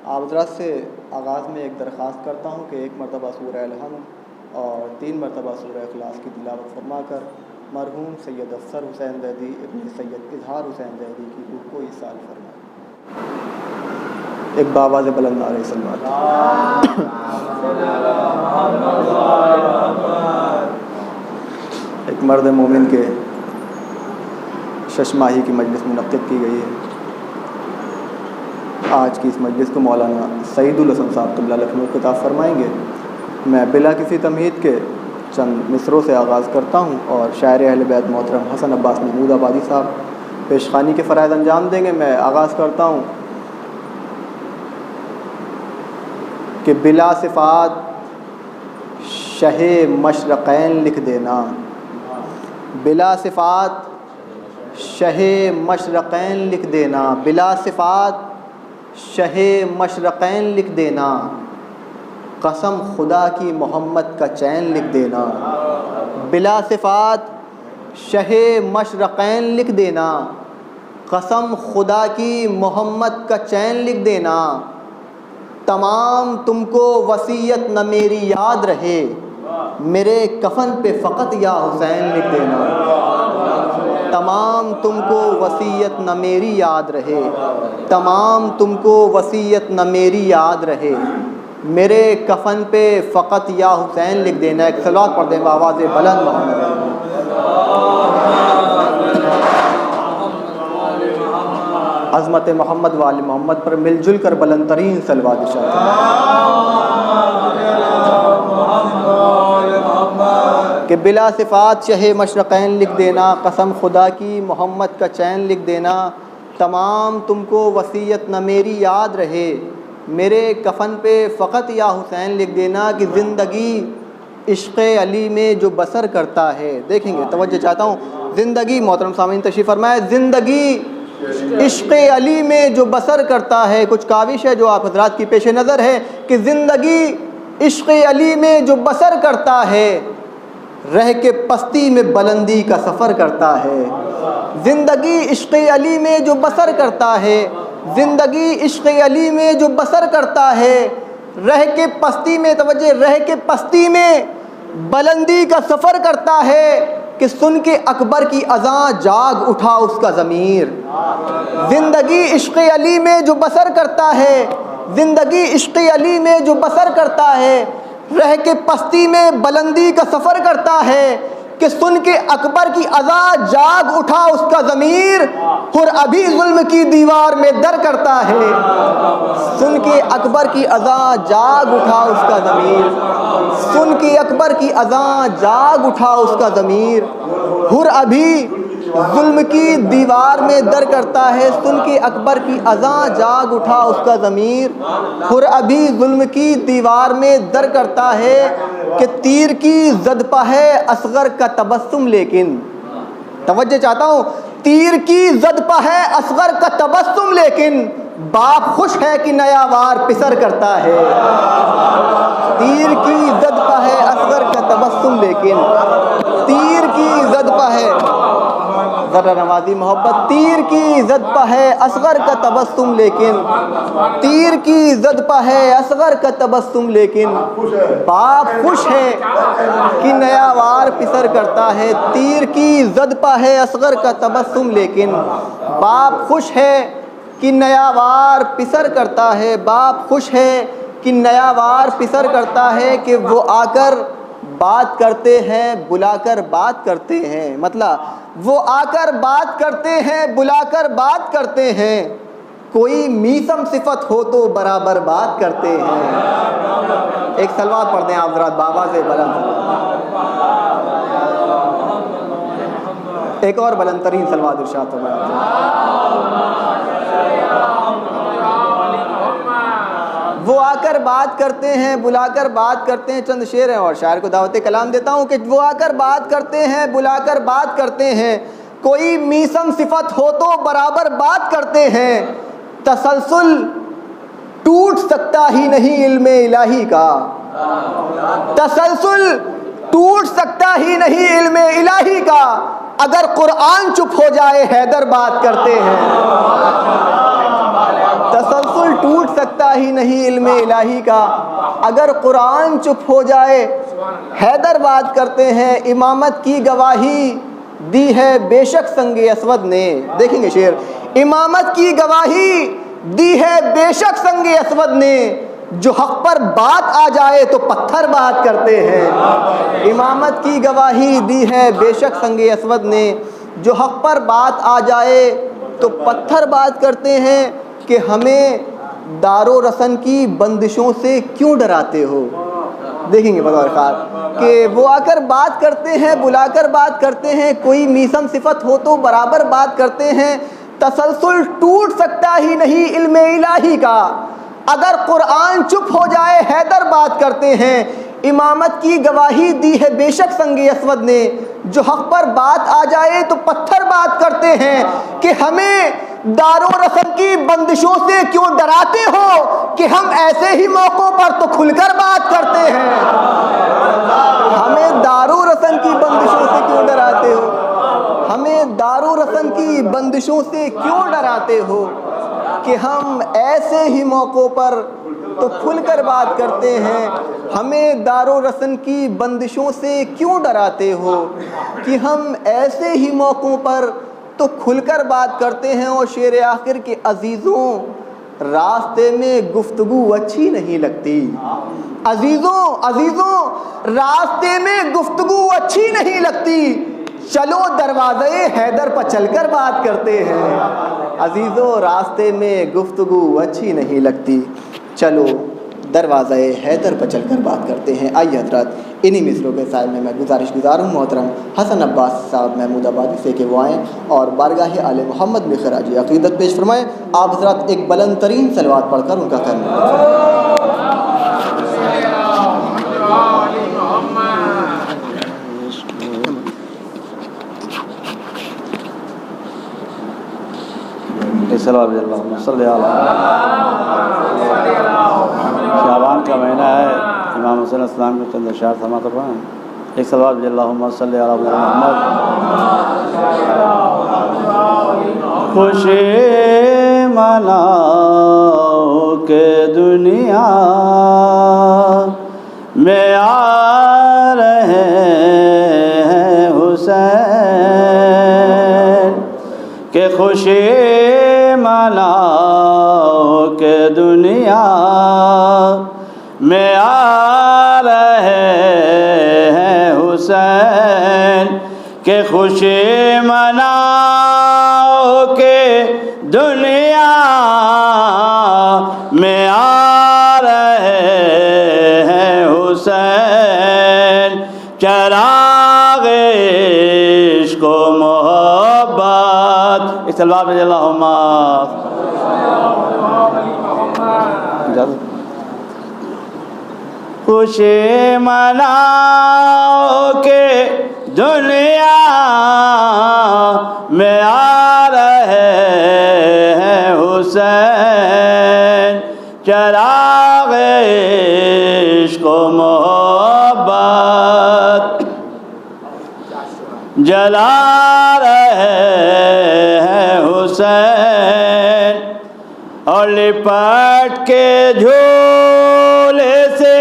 آپ حضرات سے آغاز میں ایک درخواست کرتا ہوں کہ ایک مرتبہ سورہ الحمد اور 3 مرتبہ سورہ اخلاص کی تلاوت فرما کر مرحوم سید افسر حسین زیدی ابن سید اظہار حسین زیدی کی روح کو ایصال فرمائیں۔ ایک بآواز بلند نعرہ صلوات۔ ایک مرد مومن کے 6 ماہی کی مجلس منعقد کی گئی ہے۔ آج کی اس مجلس کو مولانا سعید الحسن صاحب قبلہ لکھنؤ خطاب فرمائیں گے۔ میں بلا کسی تمہید کے چند مصروں سے آغاز کرتا ہوں اور شاعر اہل بیت محترم حسن عباس محمود آبادی صاحب پیشخوانی کے فرائض انجام دیں گے۔ میں آغاز کرتا ہوں کہ بلا صفات شہ مشرقین لکھ دینا، بلا صفات شہ مشرقین لکھ دینا، بلا صفات شہ مشرقین لکھ دینا، قسم خدا کی محمد کا چین لکھ دینا، بلا صفات شہ مشرقین لکھ دینا، قسم خدا کی محمد کا چین لکھ دینا، تمام تم کو وصیت نہ میری یاد رہے، میرے کفن پہ فقط یا حسین لکھ دینا، تمام تم کو وصیت نہ میری یاد رہے، تمام تم کو وصیت نہ میری یاد رہے، میرے کفن پہ فقط یا حسین لکھ دینا۔ ایک صلوات پڑھ دیں بآواز بلند محمد۔ عظمت محمد و آل محمد پر مل جل کر بلند ترین صلوات ارشاد کہ بلا صفات شہ مشرقین لکھ دینا، قسم خدا کی محمد کا چین لکھ دینا، تمام تم کو وصیت نہ میری یاد رہے، میرے کفن پہ فقط یا حسین لکھ دینا کہ زندگی عشق علی میں جو بسر کرتا ہے، دیکھیں گے توجہ چاہتا ہوں، زندگی محترم سامعین تشریف فرمائے، زندگی عشق علی میں جو بسر کرتا ہے، کچھ کاوش ہے جو آپ حضرات کی پیش نظر ہے کہ زندگی عشق علی میں جو بسر کرتا ہے، رہ کے پستی میں بلندی کا سفر کرتا ہے، زندگی عشق علی میں جو بسر کرتا ہے، زندگی عشق علی میں جو بسر کرتا ہے، رہ کے پستی میں، توجہ، رہ کے پستی میں بلندی کا سفر کرتا ہے کہ سن کے اکبر کی اذاں جاگ اٹھا اس کا ضمیر، زندگی عشق علی میں جو بسر کرتا ہے، زندگی عشق علی میں جو بسر کرتا ہے، رہ کے پستی میں بلندی کا سفر کرتا ہے کہ سن کے اکبر کی اذاں جاگ اٹھا اس کا ضمیر، اور ابھی ظلم کی دیوار میں در کرتا ہے، سن کے اکبر کی اذاں جاگ اٹھا اس کا ضمیر، سن کے اکبر کی اذاں جاگ اٹھا اس کا ضمیر، اور ابھی ظلم کی دیوار میں در کرتا ہے، سن کے اکبر کی اذاں جاگ اٹھا اس کا ضمیر، اور ابھی ظلم کی دیوار میں در کرتا ہے کہ تیر کی زد پہ ہے اصغر کا تبسم، لیکن توجہ چاہتا ہوں، تیر کی زد پہ ہے اصغر کا تبسم، لیکن باپ خوش ہے کہ نیا وار پسر کرتا ہے، تیر کی زد پہ ہے اصغر کا تبسم، لیکن تیر کی زد پہ ہے، ذرا نوازی محبت، تیر کی زد پہ ہے اصغر کا تبسم، لیکن تیر کی زد پہ ہے اصغر کا تبسم، لیکن باپ خوش ہے کہ نیا وار پسر کرتا ہے، تیر کی زد پہ ہے اصغر کا تبسم، لیکن باپ خوش ہے کہ نیا وار پسر کرتا ہے، باپ خوش ہے کہ نیا وار پسر کرتا ہے کہ وہ آ کر بات کرتے ہیں بلا کر بات کرتے ہیں، مطلب وہ آ کر بات کرتے ہیں بلا کر بات کرتے ہیں، کوئی میسم صفت ہو تو برابر بات کرتے ہیں۔ ایک صلوات پڑھ دیں آپ ذرا بآواز بلند، ایک اور بلند ترین صلوات ارشاد فرمائیں۔ وہ آ کر بات کرتے ہیں بلا کر بات کرتے ہیں، چند شعر ہیں اور شاعر کو دعوت کلام دیتا ہوں کہ وہ آ کر بات کرتے ہیں بلا کر بات کرتے ہیں، کوئی میسم صفت ہو تو برابر بات کرتے ہیں، تسلسل ٹوٹ سکتا ہی نہیں علم الہی کا، تسلسل ٹوٹ سکتا ہی نہیں علم الہی کا، اگر قرآن چپ ہو جائے حیدر بات کرتے ہیں، تسلسل ٹوٹ سکتا ہی نہیں علم الہی کا، اگر قرآن چپ ہو جائے حیدر بات کرتے ہیں، امامت کی گواہی دی ہے بے شک سنگ اسود نے. دیکھیں گے شعر، امامت کی گواہی دی ہے بے شک سنگ اسود نے، جو حق پر بات آ جائے تو پتھر بات کرتے ہیں. امامت کی گواہی دی ہے بے شک سنگ اسود نے، جو حق پر بات آ جائے تو پتھر بات کرتے ہیں. کہ ہمیں دار و رسن کی بندشوں سے کیوں ڈراتے ہو. دیکھیں گے بطور خاص کہ وہ آ کر بات کرتے ہیں، بلا کر بات کرتے ہیں، کوئی میسم صفت ہو تو برابر بات کرتے ہیں. تسلسل ٹوٹ سکتا ہی نہیں علم الہی کا، اگر قرآن چپ ہو جائے حیدر بات کرتے ہیں. امامت کی گواہی دی ہے بے شک سنگ اسود نے، جو حق پر بات آ جائے تو پتھر بات کرتے ہیں. کہ ہمیں دار و رسم کی بندشوں سے کیوں ڈراتے ہو، کہ ہم ایسے ہی موقعوں پر تو کھل کر بات کرتے ہیں. ہمیں دار و رسم کی بندشوں سے کیوں ڈراتے ہو، ہمیں دار و رسم کی بندشوں سے کیوں ڈراتے ہو، کہ ہم ایسے ہی موقعوں پر تو کھل کر بات کرتے ہیں. ہمیں دار و رسن کی بندشوں سے کیوں ڈراتے ہو، کہ ہم ایسے ہی موقعوں پر تو کھل کر بات کرتے ہیں. اور شعر آخر کے عزیزوں راستے میں گفتگو اچھی نہیں لگتی. عزیزوں راستے میں گفتگو اچھی نہیں لگتی، چلو دروازے حیدر پر چل کر بات کرتے ہیں. عزیزوں راستے میں گفتگو اچھی نہیں لگتی، چلو دروازہ حیدر پر چل کر بات کرتے ہیں. آئیے حضرات انہی مصروں کے سائے میں گزارش گزار ہوں محترم حسن عباس صاحب محمود آبادی سے کہ وہ آئیں اور بارگاہ آل محمد میں خراج عقیدت پیش فرمائیں. آپ حضرات ایک بلند ترین صلوات پڑھ کر ان کا خیر شعبان کا مہینہ ہے، امام حسین السلام کو چند اشعار سماعت فرمائیں. ایک صلوات اللہم صلی علی محمد. خوشی مناؤ کہ دنیا میں آ رہے ہیں حسین، کہ خوشی مناؤ کہ دنیا میں آ رہے ہیں حسین، کہ خوشی مناؤ کہ دنیا میں آ رہے ہیں حسین. چراغ عشق و محبت. ایک صلوات رضی اللہم. خوشی مناؤ کہ دنیا میں آ رہے ہیں حسین. چراغ عشق و محبت جلا رہے ہیں حسین، اور لپٹ کے جھولے سے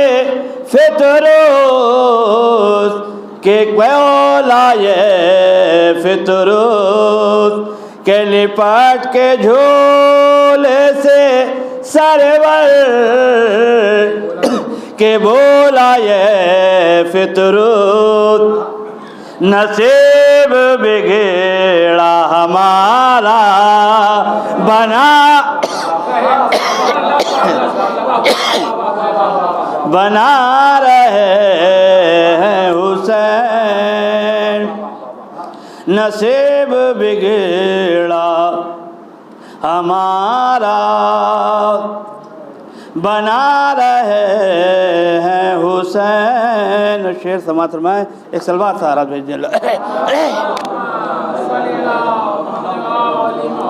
فطروس کہ لائے فطروس، کہ لپٹ کے جھولے سے سرور کہ بولائے فطروس. نصیب بگڑا ہمارا بنا رہے ہیں حسین. نصیب بگڑا ہمارا بنا رہے ہیں حسین. شعر سماعت فرمائیں. ایک صلوات سارا بھیج دیں.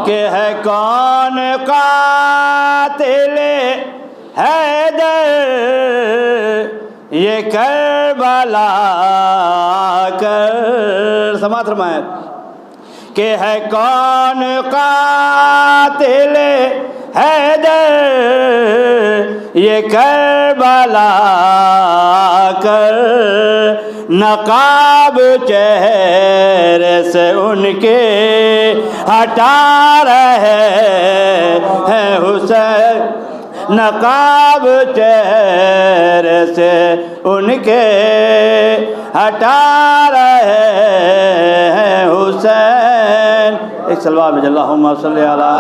کہ ہے کون قاتل حیدر یہ کربلا کر. سماعت فرمائیں. کہ ہے کون قاتل حیدر یہ کربلا کر نقاب چہرے سے ان کے ہٹا رہے ہیں حسین، نقاب چہرے سے ان کے ہٹا رہے ہیں حسین۔ ایک صلوات میں اللہم صلی علی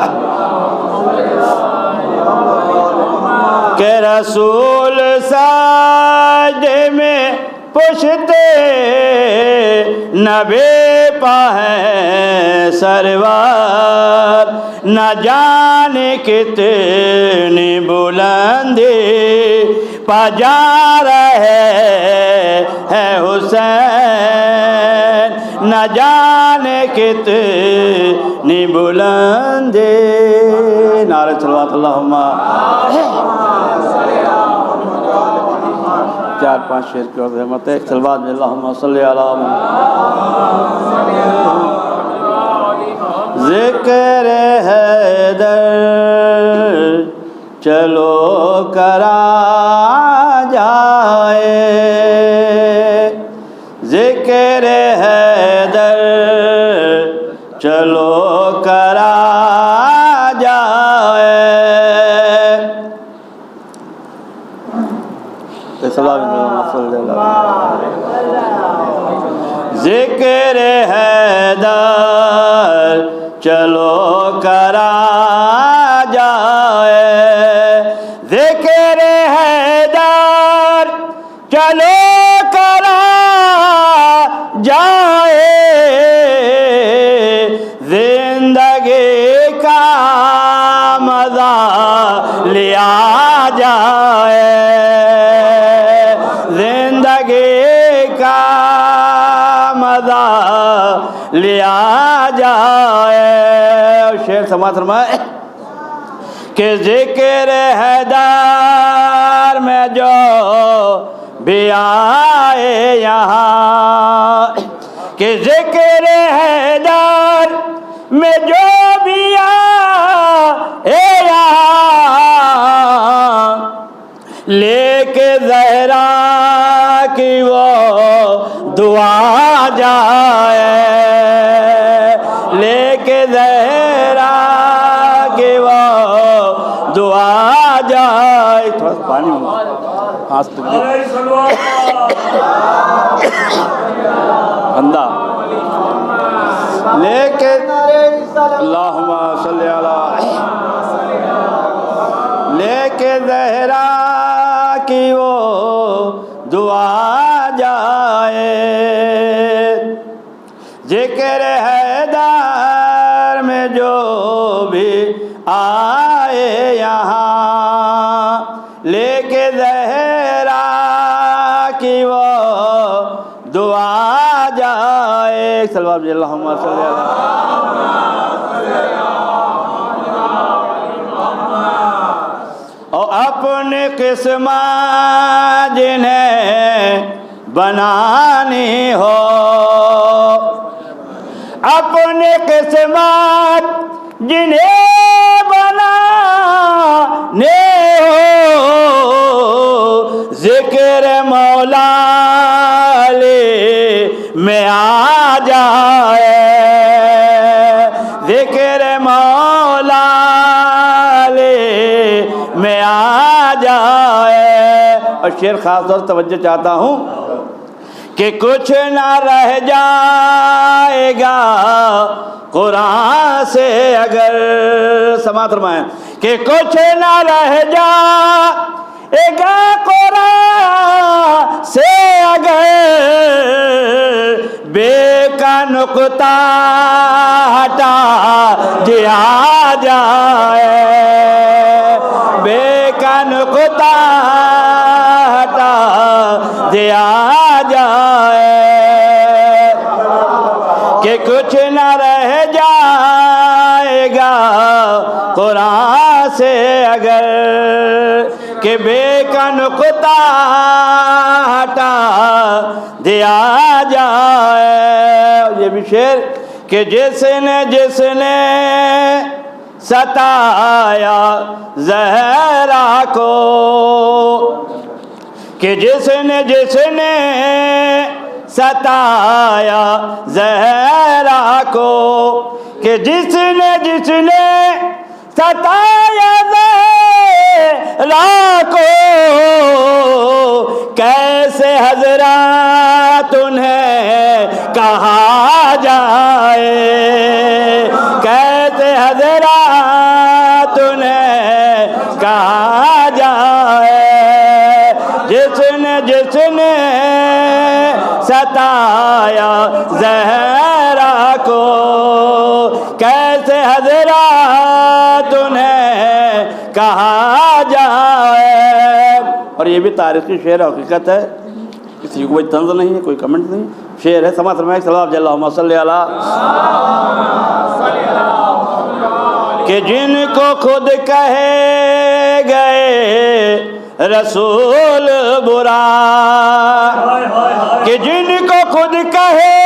کہ رسول سجدے میں پشتے نبی پا ہے سرور، نہ جانے کتنی بلندی پا جا رہے ہیں حسین، نہ جانے کتنی بلندی۔ نعرہ صلوات اللہم، چار پانچ شعر کی اور رحمت ہے۔ صلوات میں اللہم صلی علی ذکر حیدر چلو کرا جائے، ذکر حیدر چلو کرا جائے۔ ذکر حیدر چلو کرا جائے، ذکر حیدر چلو کرا جائے، زندگی کا مزہ لیا جائے، زندگی کا مزہ لیا جائے۔ شعر سماعت فرمائے کہ ذکر حیدر میں جو بھی آئے یہاں، کہ ذکر حیدر میں جو بھی آئے یہاں، لے کے زہرا کی وہ دعا جائے، لے کے زہرا کی وہ دعا جائے۔ تھوڑا سا پانی بندہ لے کے اللہم صلی علی، لے کے زہرا کی وہ دعا جائے، ذکر حیدر میں جو بھی آئے یہاں، لے کے زہرا کی وہ دعا جائے۔ صلوات بھی اللہم صلی علی اور اپنی قسمت جنہیں بنانی ہو، اپنی قسمت جنہیں بنانے ہو، ذکر مولا علی میں آ جائے، ذکر مولا علی میں آ جائے۔ اور شعر خاص طور سے توجہ چاہتا ہوں کہ کچھ نہ رہ جائے گا قرآن سے اگر، سماعت فرمائیں، کہ کچھ نہ رہ جائے گا قرآن سے اگر، بے کا نقطہ ہٹا دیا جائے، بے کا نقطہ ہٹا دیا جائے، کہ کچھ نہ رہ جائے گا قرآن سے اگر، کہ بے کا نقطہ ہٹا دیا جائے۔ یہ بھی شعر کہ جس نے ستایا زہرا کو، کہ جس نے ستایا زہرا کو، کہ جس نے ستایا زہرا کو، کیسے حضرات انہیں کہا جائے، کیسے حضرات انہیں کہا جائے، جس نے ستایا زہرا کو، کیسے حضرات انہیں کہا جائے۔ اور یہ بھی تاریخی شعر حقیقت ہے، کسی کو کوئی طنز نہیں ہے، کوئی کمنٹ نہیں، شعر ہے۔ سماعت فرمائیں صلی اللہ علیہ وسلم کہ جن کو خود کہے گئے رسول برا، کہ جن کو خود کہے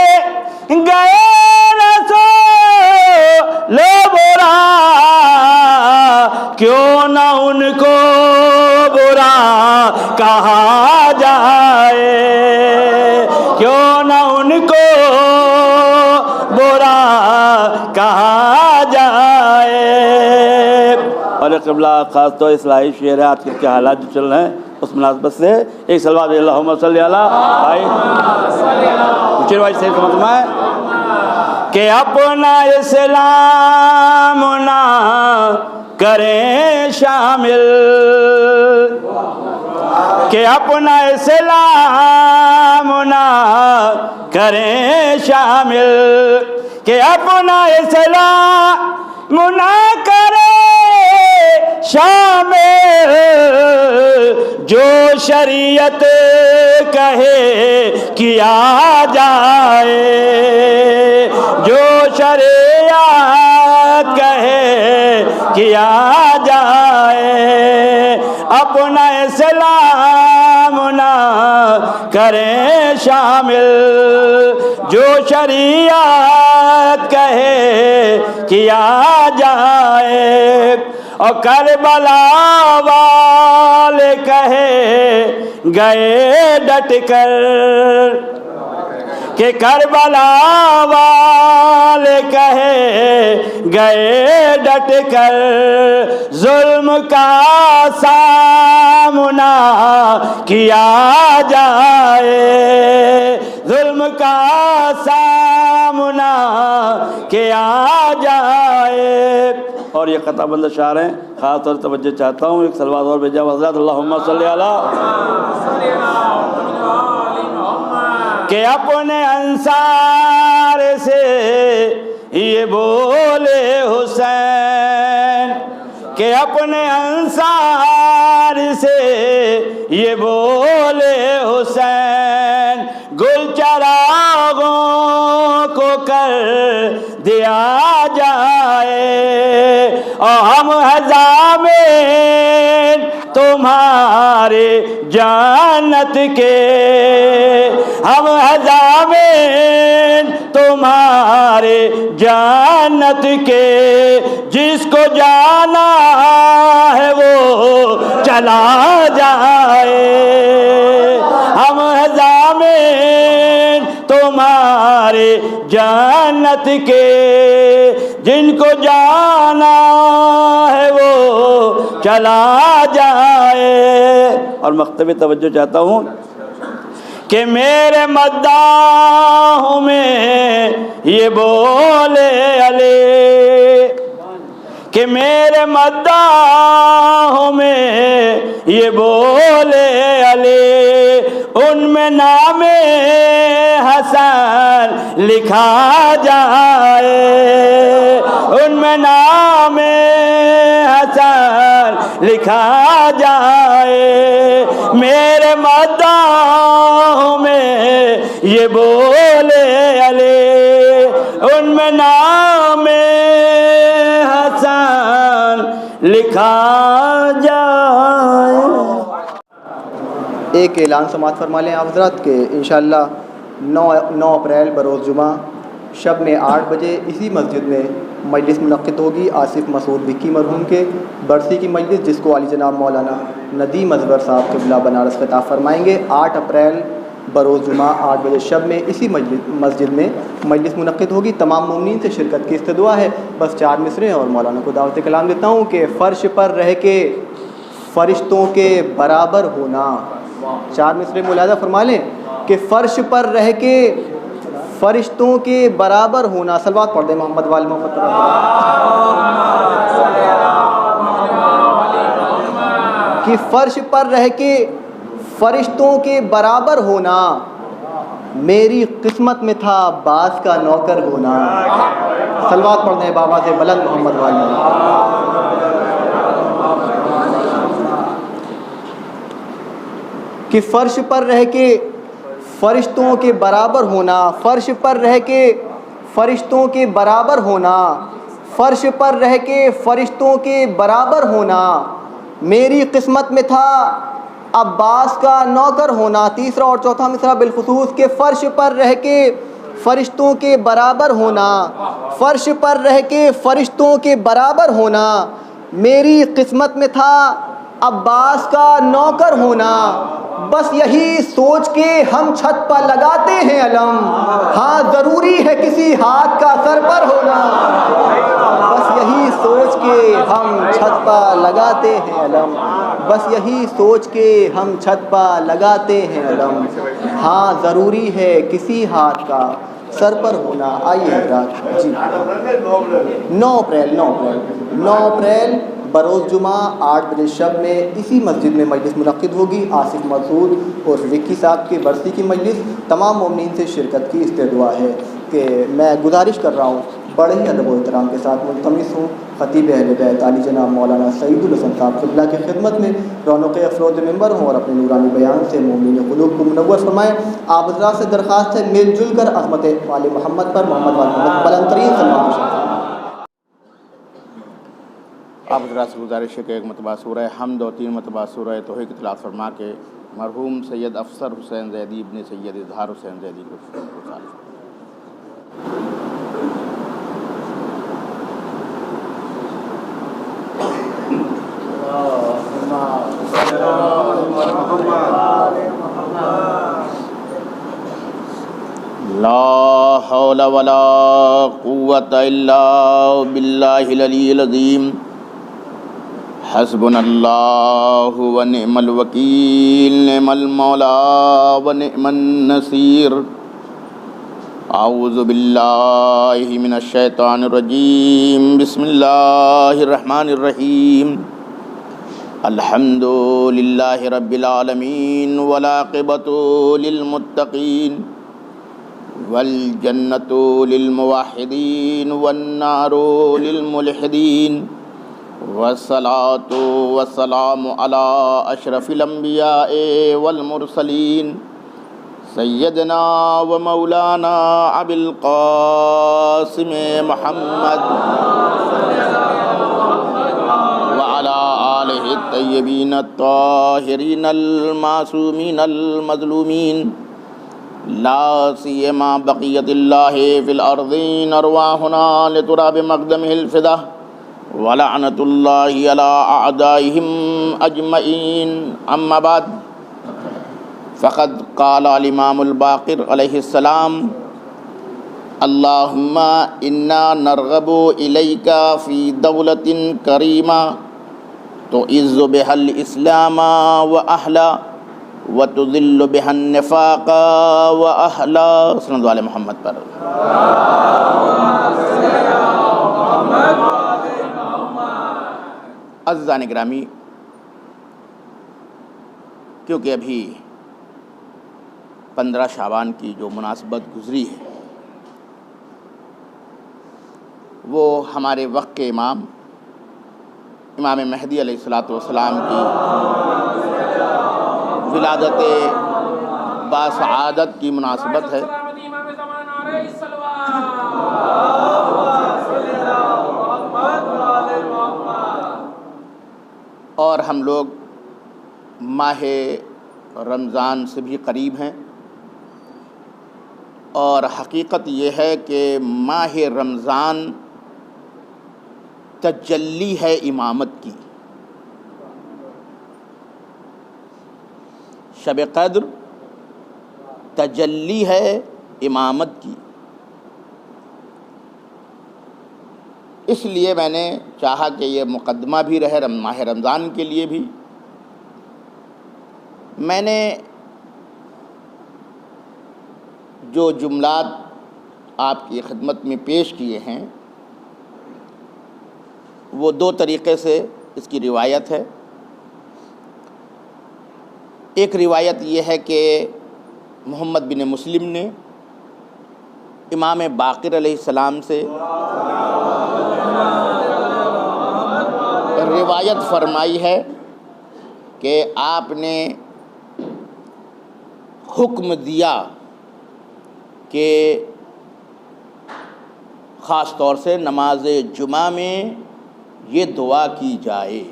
گئے رسول برا، کیوں نہ ان کو برا کہا جائے، کیوں نہ ان کو برا کہا جائے۔ اور قبلہ خاص طور اصلاحی شعر ہے، آج کل کے حالات جو چل رہے ہیں اس مناسبت سے ایک صلوات اللہم صلی علی بھائی بھائی سے سمجھ میں کہ اپنا اسلام نہ کریں شامل، کہ اپنا اسلام نہ کریں شامل، کہ اپنا اسلام نہ کریں شامل، جو شریعت کہے کیا جائے، جو شریعت کہے کیا جائے، اپنا اسلام نہ کریں شامل، جو شریعت کہے کیا جائے۔ اور کربلا والے کہے گئے ڈٹ کر، کہ کربلا والے کہے گئے ڈٹ کر، ظلم کا سامنا کیا جائے، ظلم کا سامنا کیا جائے۔ اور یہ قطع بند اشعار ہیں، خاص طور توجہ چاہتا ہوں، ایک صلوات اور بھیجا حضرات اللہم صلی علی، کہ اپنے انصار سے یہ بولے حسین، کہ اپنے انصار سے یہ بولے حسین، گل چراغوں کو کر دیا جائے، اور ہم ضامن تمہارے جنت کے، ہم ضامن تمہارے جنت کے، جس کو جانا ہے وہ چلا جائے، ہم ضامن تمہارے جنت کے، جن کو جانا ہے وہ چلا جائے۔ اور مکتب توجہ چاہتا ہوں کہ میرے مداحوں میں یہ بولے علی، کہ میرے مداحوں میں یہ بولے علی، ان میں نام حسن لکھا جائے، ان میں نام حسن لکھا جائے، میرے مداحوں میں یہ بولے علی، ان میں نام حسن لکھا جائے۔ ایک اعلان سماعت فرما لیں آپ حضرات کہ انشاءاللہ 9 اپریل بروز جمعہ شب میں 8 بجے اسی مسجد میں مجلس منعقد ہوگی، آصف مسعود وکی مرحوم کے برسی کی مجلس، جس کو عالی جناب مولانا ندیم اصغر صاحب قبلہ بنارس خطاب فرمائیں گے 8 اپریل بروز جمعہ 8 بجے شب میں اسی مسجد میں مجلس منعقد ہوگی. تمام مومنین سے شرکت کی استدعا ہے. بس 4 مصرے اور مولانا کو دعوت کلام دیتا ہوں کہ فرش پر رہ کے فرشتوں کے برابر ہونا. 4 مصرے ملاحظہ فرما لیں کہ فرش پر رہ کے فرشتوں کے برابر ہونا. صلوات پڑھ دیں محمد وال محمد. کہ فرش پر رہ کے فرشتوں کے برابر ہونا میری قسمت میں تھا عباس کا نوکر ہونا. صلوات پڑھ دیں بابا سے بلند محمد وال محمد. کہ فرش پر رہ کے فرشتوں کے برابر ہونا. فرش پر رہ کے فرشتوں کے برابر ہونا. فرش پر رہ کے فرشتوں کے برابر ہونا میری قسمت میں تھا عباس کا نوکر ہونا. تیسرا اور چوتھا مصرع بالخصوص کہ فرش پر رہ کے فرشتوں کے برابر ہونا. فرش پر رہ کے فرشتوں کے برابر ہونا میری قسمت میں تھا عباس کا نوکر ہونا. بس یہی سوچ کے ہم چھت پر لگاتے ہیں علم. ہاں ضروری ہے کسی ہاتھ کا سر پر ہونا. بس یہی سوچ کے ہم چھت پر لگاتے ہیں علم. بس یہی سوچ کے ہم چھت پر لگاتے ہیں علم. ہاں ضروری ہے کسی ہاتھ کا سر پر ہونا. آئیے حضرات جی 9 اپریل بروز جمعہ 8 بجے شب میں اسی مسجد میں مجلس منعقد ہوگی. آصف مسعود اور وکی صاحب کی برسی کی مجلس. تمام مومنین سے شرکت کی استدعا ہے. کہ میں گزارش کر رہا ہوں بڑے ہی ادب و احترام کے ساتھ ملتمس ہوں خطیب اہل بیت علی جناب مولانا سعید الحسن صاحب قبلہ کی خدمت میں رونق افروز ممبر ہوں اور اپنے نورانی بیان سے مومنین قلوب کو منور فرمائیں. آپ حضرات سے درخواست ہے مل جل کر عظمت وال محمد پر محمد وال محمد بلند ترین سلام. آپ حضرات سے گزارش ہے کہ ایک مرتبہ سورہ حمد اور 3 مرتبہ سورہ توحید کی تلاوت فرما کے مرحوم سید افسر حسین زیدی ابن سید اظہار حسین زیدی کو لا حول ولا قوة الا باللہ العلی العظیم. حسبنا اللہ ونعم الوکیل نعم المولا ونعم النصیر. اعوذ باللہ من الشیطان الرجیم. بسم اللہ الرحمن الرحیم. الحمد للہ رب العالمین والعاقبۃ للمتقین والجنۃ للموحدین والنار للملحدین. والصلاة والسلام على اشرف الانبیاء والمرسلین سیدنا و مولانا ابی القاسم محمد وعلى آلہ الطیبین الطاہرین المعصومین المظلومین. لا سیما بقیت اللہ فی الارضین ارواحنا لتراب مقدمہ الفدہ ولعنت اللہ علی اعدائہم اجمعین. اما بعد فقد قال الامام الباقر علیہ السلام اللہم انا نرغب الیک فی دولت کریمہ تعز بها الاسلام واہلا وتذل بها النفاق واہلا. صلی اللہ علیہ محمد پر. عزیزان گرامی، کیونکہ ابھی 15 شعبان کی جو مناسبت گزری ہے وہ ہمارے وقت کے امام مہدی علیہ الصلوۃ والسلام کی ولادت باسعادت کی مناسبت ہے. اور ہم لوگ ماہ رمضان سے بھی قریب ہیں، اور حقیقت یہ ہے کہ ماہ رمضان تجلی ہے امامت کی. شب قدر تجلی ہے امامت کی، اس لیے میں نے چاہا کہ یہ مقدمہ بھی رہے ماہ رمضان کے لیے بھی۔ میں نے جو جملات آپ کی خدمت میں پیش کیے ہیں وہ دو طریقے سے اس کی روایت ہے۔ ایک روایت یہ ہے کہ محمد بن مسلم نے امام باقر علیہ السلام سے روایت فرمائی ہے کہ آپ نے حکم دیا کہ خاص طور سے نماز جمعہ میں یہ دعا کی جائے۔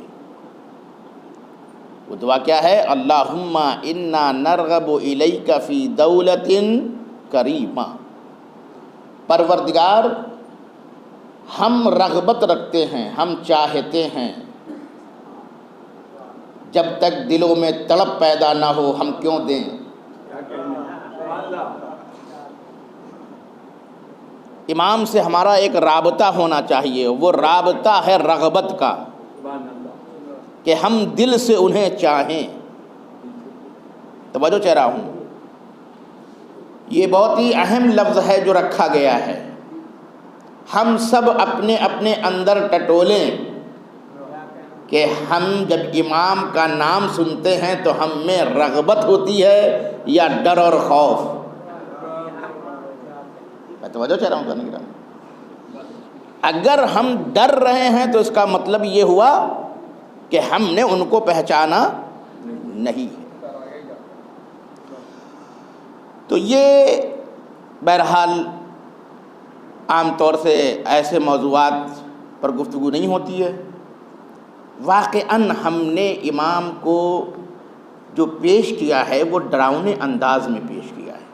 وہ دعا کیا ہے؟ اللہم انا نرغب الیک فی دولت کریمہ، پروردگار ہم رغبت رکھتے ہیں، ہم چاہتے ہیں، جب تک دلوں میں تڑپ پیدا نہ ہو ہم کیوں دیں۔ امام سے ہمارا ایک رابطہ ہونا چاہیے، وہ رابطہ ہے رغبت کا، کہ ہم دل سے انہیں چاہیں۔ توجہ چاہ رہا ہوں، یہ بہت ہی اہم لفظ ہے جو رکھا گیا ہے۔ ہم سب اپنے اپنے اندر ٹٹولیں کہ ہم جب امام کا نام سنتے ہیں تو ہم میں رغبت ہوتی ہے یا ڈر اور خوف۔ میں توجہ چاہ رہا ہوں کرنے کی، اگر ہم ڈر رہے ہیں تو اس کا مطلب یہ ہوا کہ ہم نے ان کو پہچانا نہیں ہے۔ تو یہ بہرحال عام طور سے ایسے موضوعات پر گفتگو نہیں ہوتی ہے۔ واقعاً ہم نے امام کو جو پیش کیا ہے وہ ڈراؤنے انداز میں پیش کیا ہے۔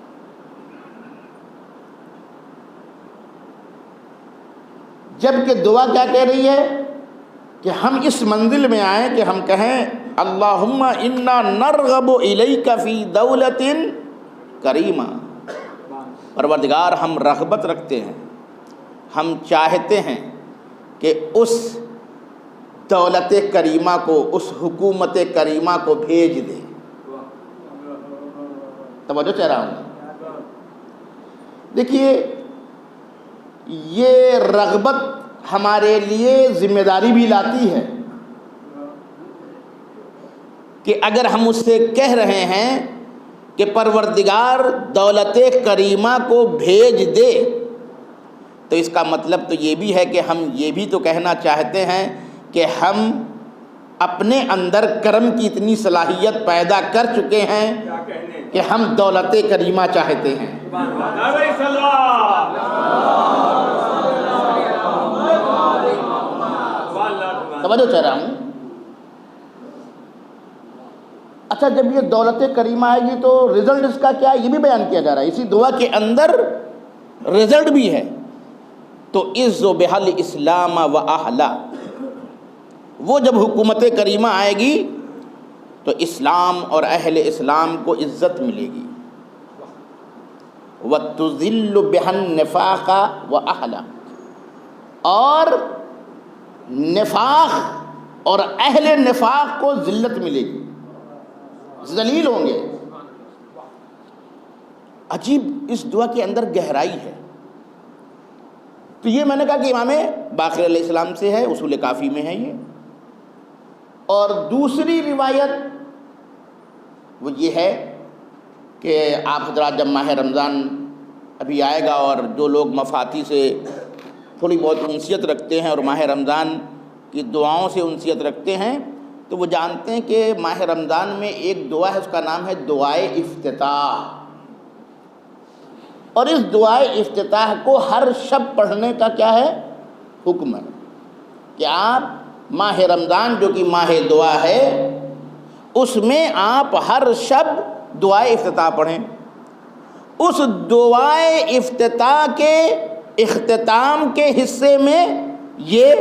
جبکہ دعا کیا کہہ رہی ہے کہ ہم اس منزل میں آئیں کہ ہم کہیں اللہم انا نرغب الیک فی دولت کریمہ، پروردگار ہم رغبت رکھتے ہیں، ہم چاہتے ہیں کہ اس دولت کریمہ کو، اس حکومت کریمہ کو بھیج دیں۔ توجہ چاہ رہا ہوں۔ دیکھیے یہ رغبت ہمارے لیے ذمہ داری بھی لاتی ہے کہ اگر ہم اس سے کہہ رہے ہیں کہ پروردگار دولت کریمہ کو بھیج دے، تو اس کا مطلب تو یہ بھی ہے کہ ہم یہ بھی تو کہنا چاہتے ہیں کہ ہم اپنے اندر کرم کی اتنی صلاحیت پیدا کر چکے ہیں کہ ہم دولت کریمہ چاہتے ہیں۔ توجہ چاہ رہا ہوں۔ اچھا، جب یہ دولت کریمہ آئے گی تو رزلٹ اس کا کیا ہے یہ بھی بیان کیا جا رہا ہے، اسی دعا کے اندر رزلٹ بھی ہے۔ تو عز و بحل اسلام و اہلا، وہ جب حکومت کریمہ آئے گی تو اسلام اور اہل اسلام کو عزت ملے گی۔ وَتُذِلُّ بِهَا النِّفَاقَ وَأَهْلَهُ، اور نفاق اور اہل نفاق کو ذلت ملے گی، ذلیل ہوں گے۔ عجیب اس دعا کے اندر گہرائی ہے۔ تو یہ میں نے کہا کہ امام باقر علیہ السلام سے ہے، اصول کافی میں ہے یہ۔ اور دوسری روایت وہ یہ ہے کہ آپ حضرات جب ماہ رمضان ابھی آئے گا اور جو لوگ مفاتی سے تھوڑی بہت انسیت رکھتے ہیں اور ماہ رمضان کی دعاؤں سے انسیت رکھتے ہیں تو وہ جانتے ہیں کہ ماہ رمضان میں ایک دعا ہے، اس کا نام ہے دعائے افتتاح، اور اس دعائے افتتاح کو ہر شب پڑھنے کا کیا ہے؟ حکم ہے کہ آپ ماہ رمضان جو کہ ماہ دعا ہے اس میں آپ ہر شب دعائے افتتاح پڑھیں۔ اس دعائے افتتاح کے اختتام کے حصے میں یہ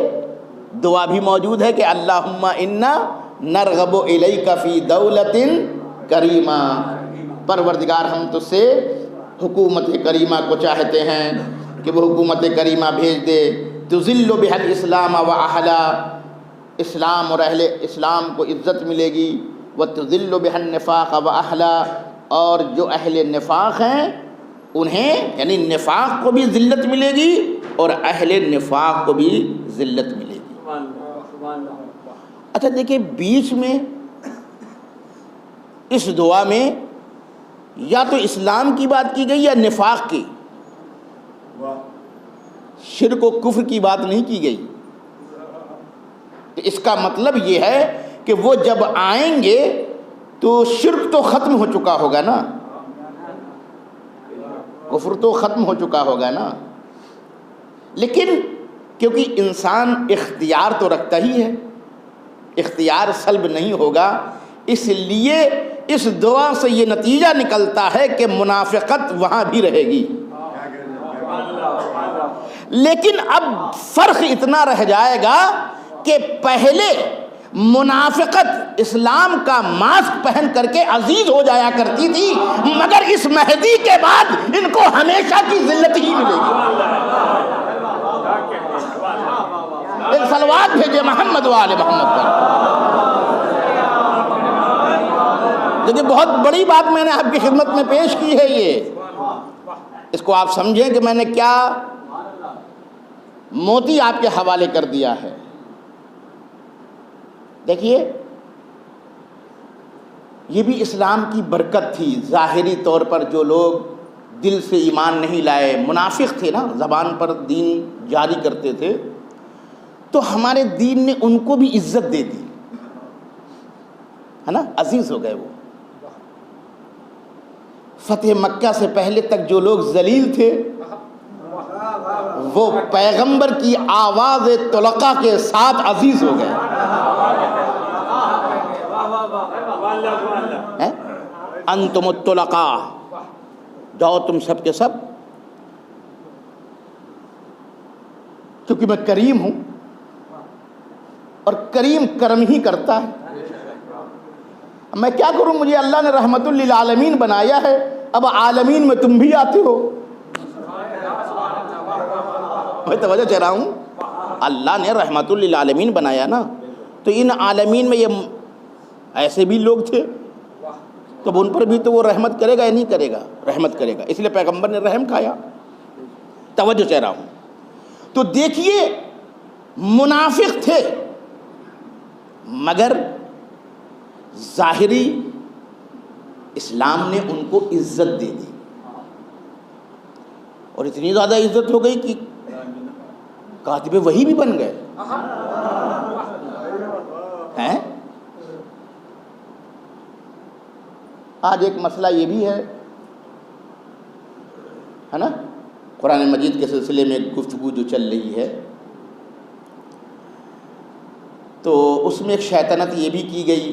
دعا بھی موجود ہے کہ اللہم انا نرغب الیک فی دولت کریما، پروردگار ہم تجھ سے حکومت کریمہ کو چاہتے ہیں کہ وہ حکومت کریمہ بھیج دے، تذل بها الاسلام واہلا، اسلام اور اہل اسلام کو عزت ملے گی، وتذل بها النفاق واہلا، اور جو اہل نفاق ہیں انہیں یعنی نفاق کو بھی ذلت ملے گی اور اہل نفاق کو بھی ذلت ملے گی۔ اچھا دیکھیں، بیچ میں اس دعا میں یا تو اسلام کی بات کی گئی یا نفاق کی، شرک و کفر کی بات نہیں کی گئی۔ تو اس کا مطلب یہ ہے کہ وہ جب آئیں گے تو شرک تو ختم ہو چکا ہوگا نا، کفر تو ختم ہو چکا ہوگا نا، لیکن کیونکہ انسان اختیار تو رکھتا ہی ہے، اختیار سلب نہیں ہوگا، اس لیے اس دعا سے یہ نتیجہ نکلتا ہے کہ منافقت وہاں بھی رہے گی۔ لیکن اب فرق اتنا رہ جائے گا کہ پہلے منافقت اسلام کا ماسک پہن کر کے عزیز ہو جایا کرتی تھی، مگر اس مہدی کے بعد ان کو ہمیشہ کی ذلت ہی ملے گی۔ ایک صلوات بھیجے محمد و آل محمد پر۔ لیکن بہت بڑی بات میں نے آپ کی خدمت میں پیش کی ہے، یہ اس کو آپ سمجھیں کہ میں نے کیا موتی آپ کے حوالے کر دیا ہے۔ دیکھیے، یہ بھی اسلام کی برکت تھی۔ ظاہری طور پر جو لوگ دل سے ایمان نہیں لائے، منافق تھے نا، زبان پر دین جاری کرتے تھے، تو ہمارے دین نے ان کو بھی عزت دے دی ہے نا، عزیز ہو گئے وہ۔ فتح مکہ سے پہلے تک جو لوگ ذلیل تھے وہ پیغمبر کی آواز طلقہ کے ساتھ عزیز ہو گئے۔ انتم الطلقاء، جاؤ تم سب کے سب، کیونکہ میں کریم ہوں اور کریم کرم ہی کرتا ہے۔ میں کیا کروں، مجھے اللہ نے رحمت للعالمین بنایا ہے، اب عالمین میں تم بھی آتے ہو۔ میں توجہ چاہ رہا ہوں، اللہ نے رحمت للعالمین بنایا نا، تو ان عالمین میں یہ ایسے بھی لوگ تھے، تو ان پر بھی تو وہ رحمت کرے گا یا نہیں کرے گا؟ رحمت کرے گا، اس لیے پیغمبر نے رحم کھایا۔ توجہ چاہ رہا ہوں، تو دیکھیے منافق تھے مگر ظاہری اسلام نے ان کو عزت دے دی، اور اتنی زیادہ عزت ہو گئی کہ کاتب وحی بھی بن گئے ہیں۔ آج ایک مسئلہ یہ بھی ہے نا، قرآن مجید کے سلسلے میں گفتگو جو چل رہی ہے، تو اس میں ایک شیطنت یہ بھی کی گئی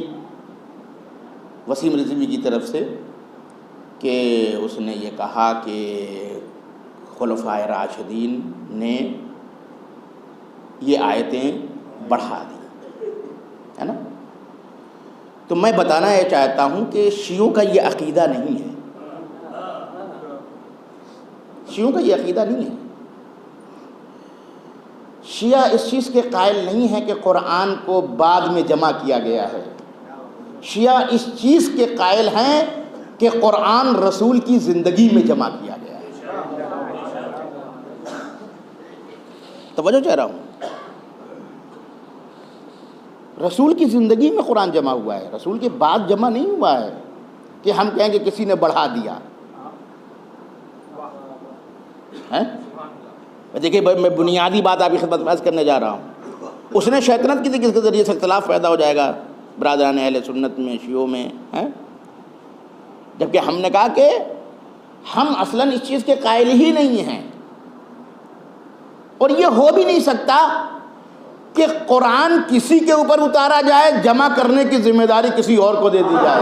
وسیم رضوی کی طرف سے کہ اس نے یہ کہا کہ خلفائے راشدین نے یہ آیتیں بڑھا دی ہے نا۔ تو میں بتانا یہ چاہتا ہوں کہ شیعوں کا یہ عقیدہ نہیں ہے، شیعوں کا یہ عقیدہ نہیں ہے۔ شیعہ اس چیز کے قائل نہیں ہے کہ قرآن کو بعد میں جمع کیا گیا ہے، شیعہ اس چیز کے قائل ہیں کہ قرآن رسول کی زندگی میں جمع کیا گیا ہے۔ توجہ چاہ رہا ہوں، رسول کی زندگی میں قرآن جمع ہوا ہے، رسول کے بعد جمع نہیں ہوا ہے کہ ہم کہیں کہ کسی نے بڑھا دیا ہے۔ دیکھیے میں بنیادی بات آپ کی خدمت میں عرض کرنے جا رہا ہوں، اس نے شیطنت کی تھی کس کے ذریعے سے اختلاف پیدا ہو جائے گا برادران اہل سنت میں، شیعوں میں ہیں، جبکہ ہم نے کہا کہ ہم اصلاً اس چیز کے قائل ہی نہیں ہیں، اور یہ ہو بھی نہیں سکتا کہ قرآن کسی کے اوپر اتارا جائے، جمع کرنے کی ذمہ داری کسی اور کو دے دی جائے۔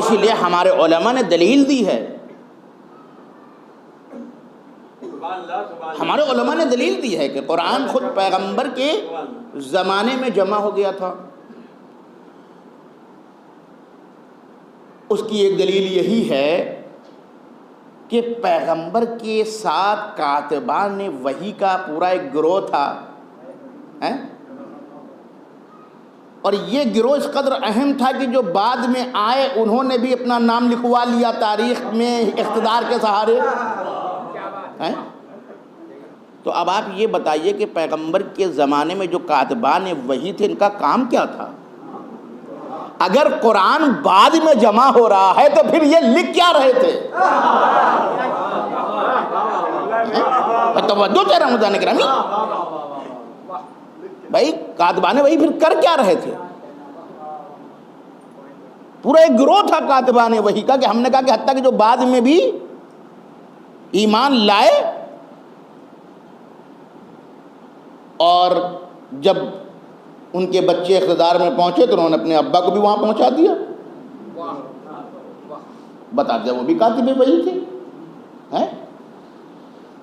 اسی لیے ہمارے علماء نے دلیل دی ہے، ہمارے علماء نے دلیل دی ہے کہ قرآن خود پیغمبر کے زمانے میں جمع ہو گیا تھا۔ اس کی ایک دلیل یہی ہے کہ پیغمبر کے ساتھ کاتبان وحی کا پورا ایک گروہ تھا، اور یہ گروہ اس قدر اہم تھا کہ جو بعد میں آئے انہوں نے بھی اپنا نام لکھوا لیا تاریخ میں اقتدار کے سہارے۔ تو اب آپ یہ بتائیے کہ پیغمبر کے زمانے میں جو کاتبان وحی تھے ان کا کام کیا تھا؟ اگر قرآن بعد میں جمع ہو رہا ہے تو پھر یہ لکھ کیا رہے تھے؟ توجہ چاہ رہا ہوں مدانی گرامی بھائی، کاتبان وحی پھر کر کیا رہے تھے؟ پورا ایک گروہ تھا کاتبان وحی کا کہ ہم نے کہا کہ حتیٰ کہ جو بعد میں بھی ایمان لائے اور جب ان کے بچے اقتدار میں پہنچے تو انہوں نے اپنے ابا کو بھی وہاں پہنچا دیا، بتا دیا وہ بھی کاتب وحی تھے۔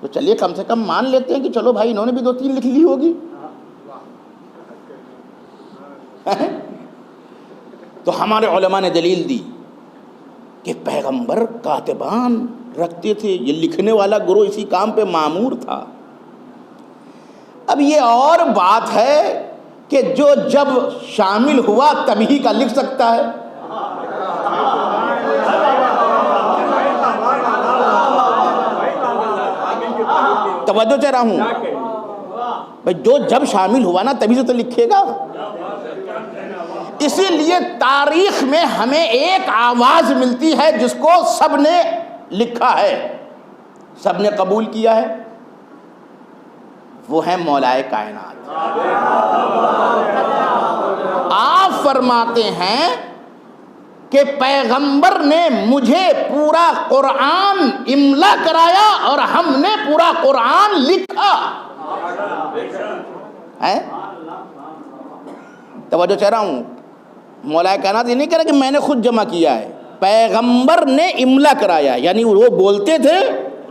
تو چلیے کم سے کم مان لیتے ہیں کہ چلو بھائی انہوں نے بھی 2-3 لکھ لی ہوگی۔ تو ہمارے علماء نے دلیل دی کہ پیغمبر کاتبان رکھتے تھے، یہ لکھنے والا گروہ اسی کام پہ مامور تھا۔ اب یہ اور بات ہے کہ جو جب شامل ہوا تبھی کا لکھ سکتا ہے۔ توجہ چاہ رہا ہوں بھائی، جو جب شامل ہوا نا تبھی سے تو لکھے گا۔ اسی لیے تاریخ میں ہمیں ایک آواز ملتی ہے جس کو سب نے لکھا ہے، سب نے قبول کیا ہے، وہ ہے مولا کائنات۔ آپ فرماتے ہیں کہ پیغمبر نے مجھے پورا قرآن املا کرایا اور ہم نے پورا قرآن لکھا ہے۔ توجہ چاہ رہا ہوں، مولا کائنات یہ نہیں کہہ رہا کہ میں نے خود جمع کیا ہے، پیغمبر نے املا کرایا، یعنی وہ بولتے تھے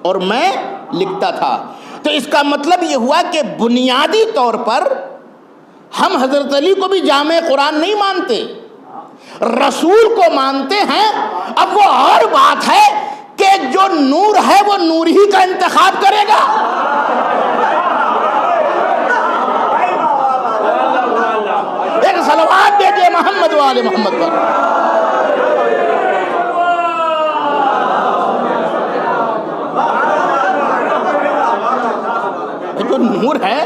اور میں لکھتا تھا۔ تو اس کا مطلب یہ ہوا کہ بنیادی طور پر ہم حضرت علی کو بھی جامع قرآن نہیں مانتے، رسول کو مانتے ہیں۔ اب وہ اور بات ہے کہ جو نور ہے وہ نور ہی کا انتخاب کرے گا۔ ایک صلوات دیجئے محمد و آل محمد پر۔ جو نور ہے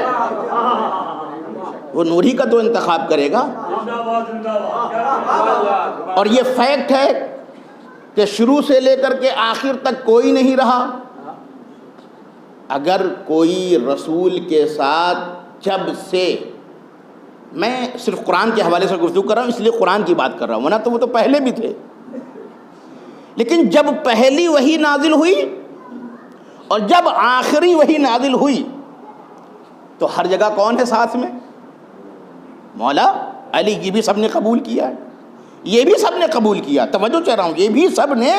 وہ نور ہی کا تو انتخاب کرے گا۔ اور یہ فیکٹ ہے کہ شروع سے لے کر کے آخر تک کوئی نہیں رہا۔ اگر کوئی رسول کے ساتھ جب سے، میں صرف قرآن کے حوالے سے گفتگو کر رہا ہوں اس لیے قرآن کی بات کر رہا ہوں، ورنہ تو وہ تو پہلے بھی تھے، لیکن جب پہلی وحی نازل ہوئی اور جب آخری وحی نازل ہوئی تو ہر جگہ کون ہے ساتھ میں؟ مولا علی۔ یہ بھی سب نے قبول کیا ہے، یہ بھی سب نے قبول کیا۔ توجہ چاہ رہا ہوں، یہ بھی سب نے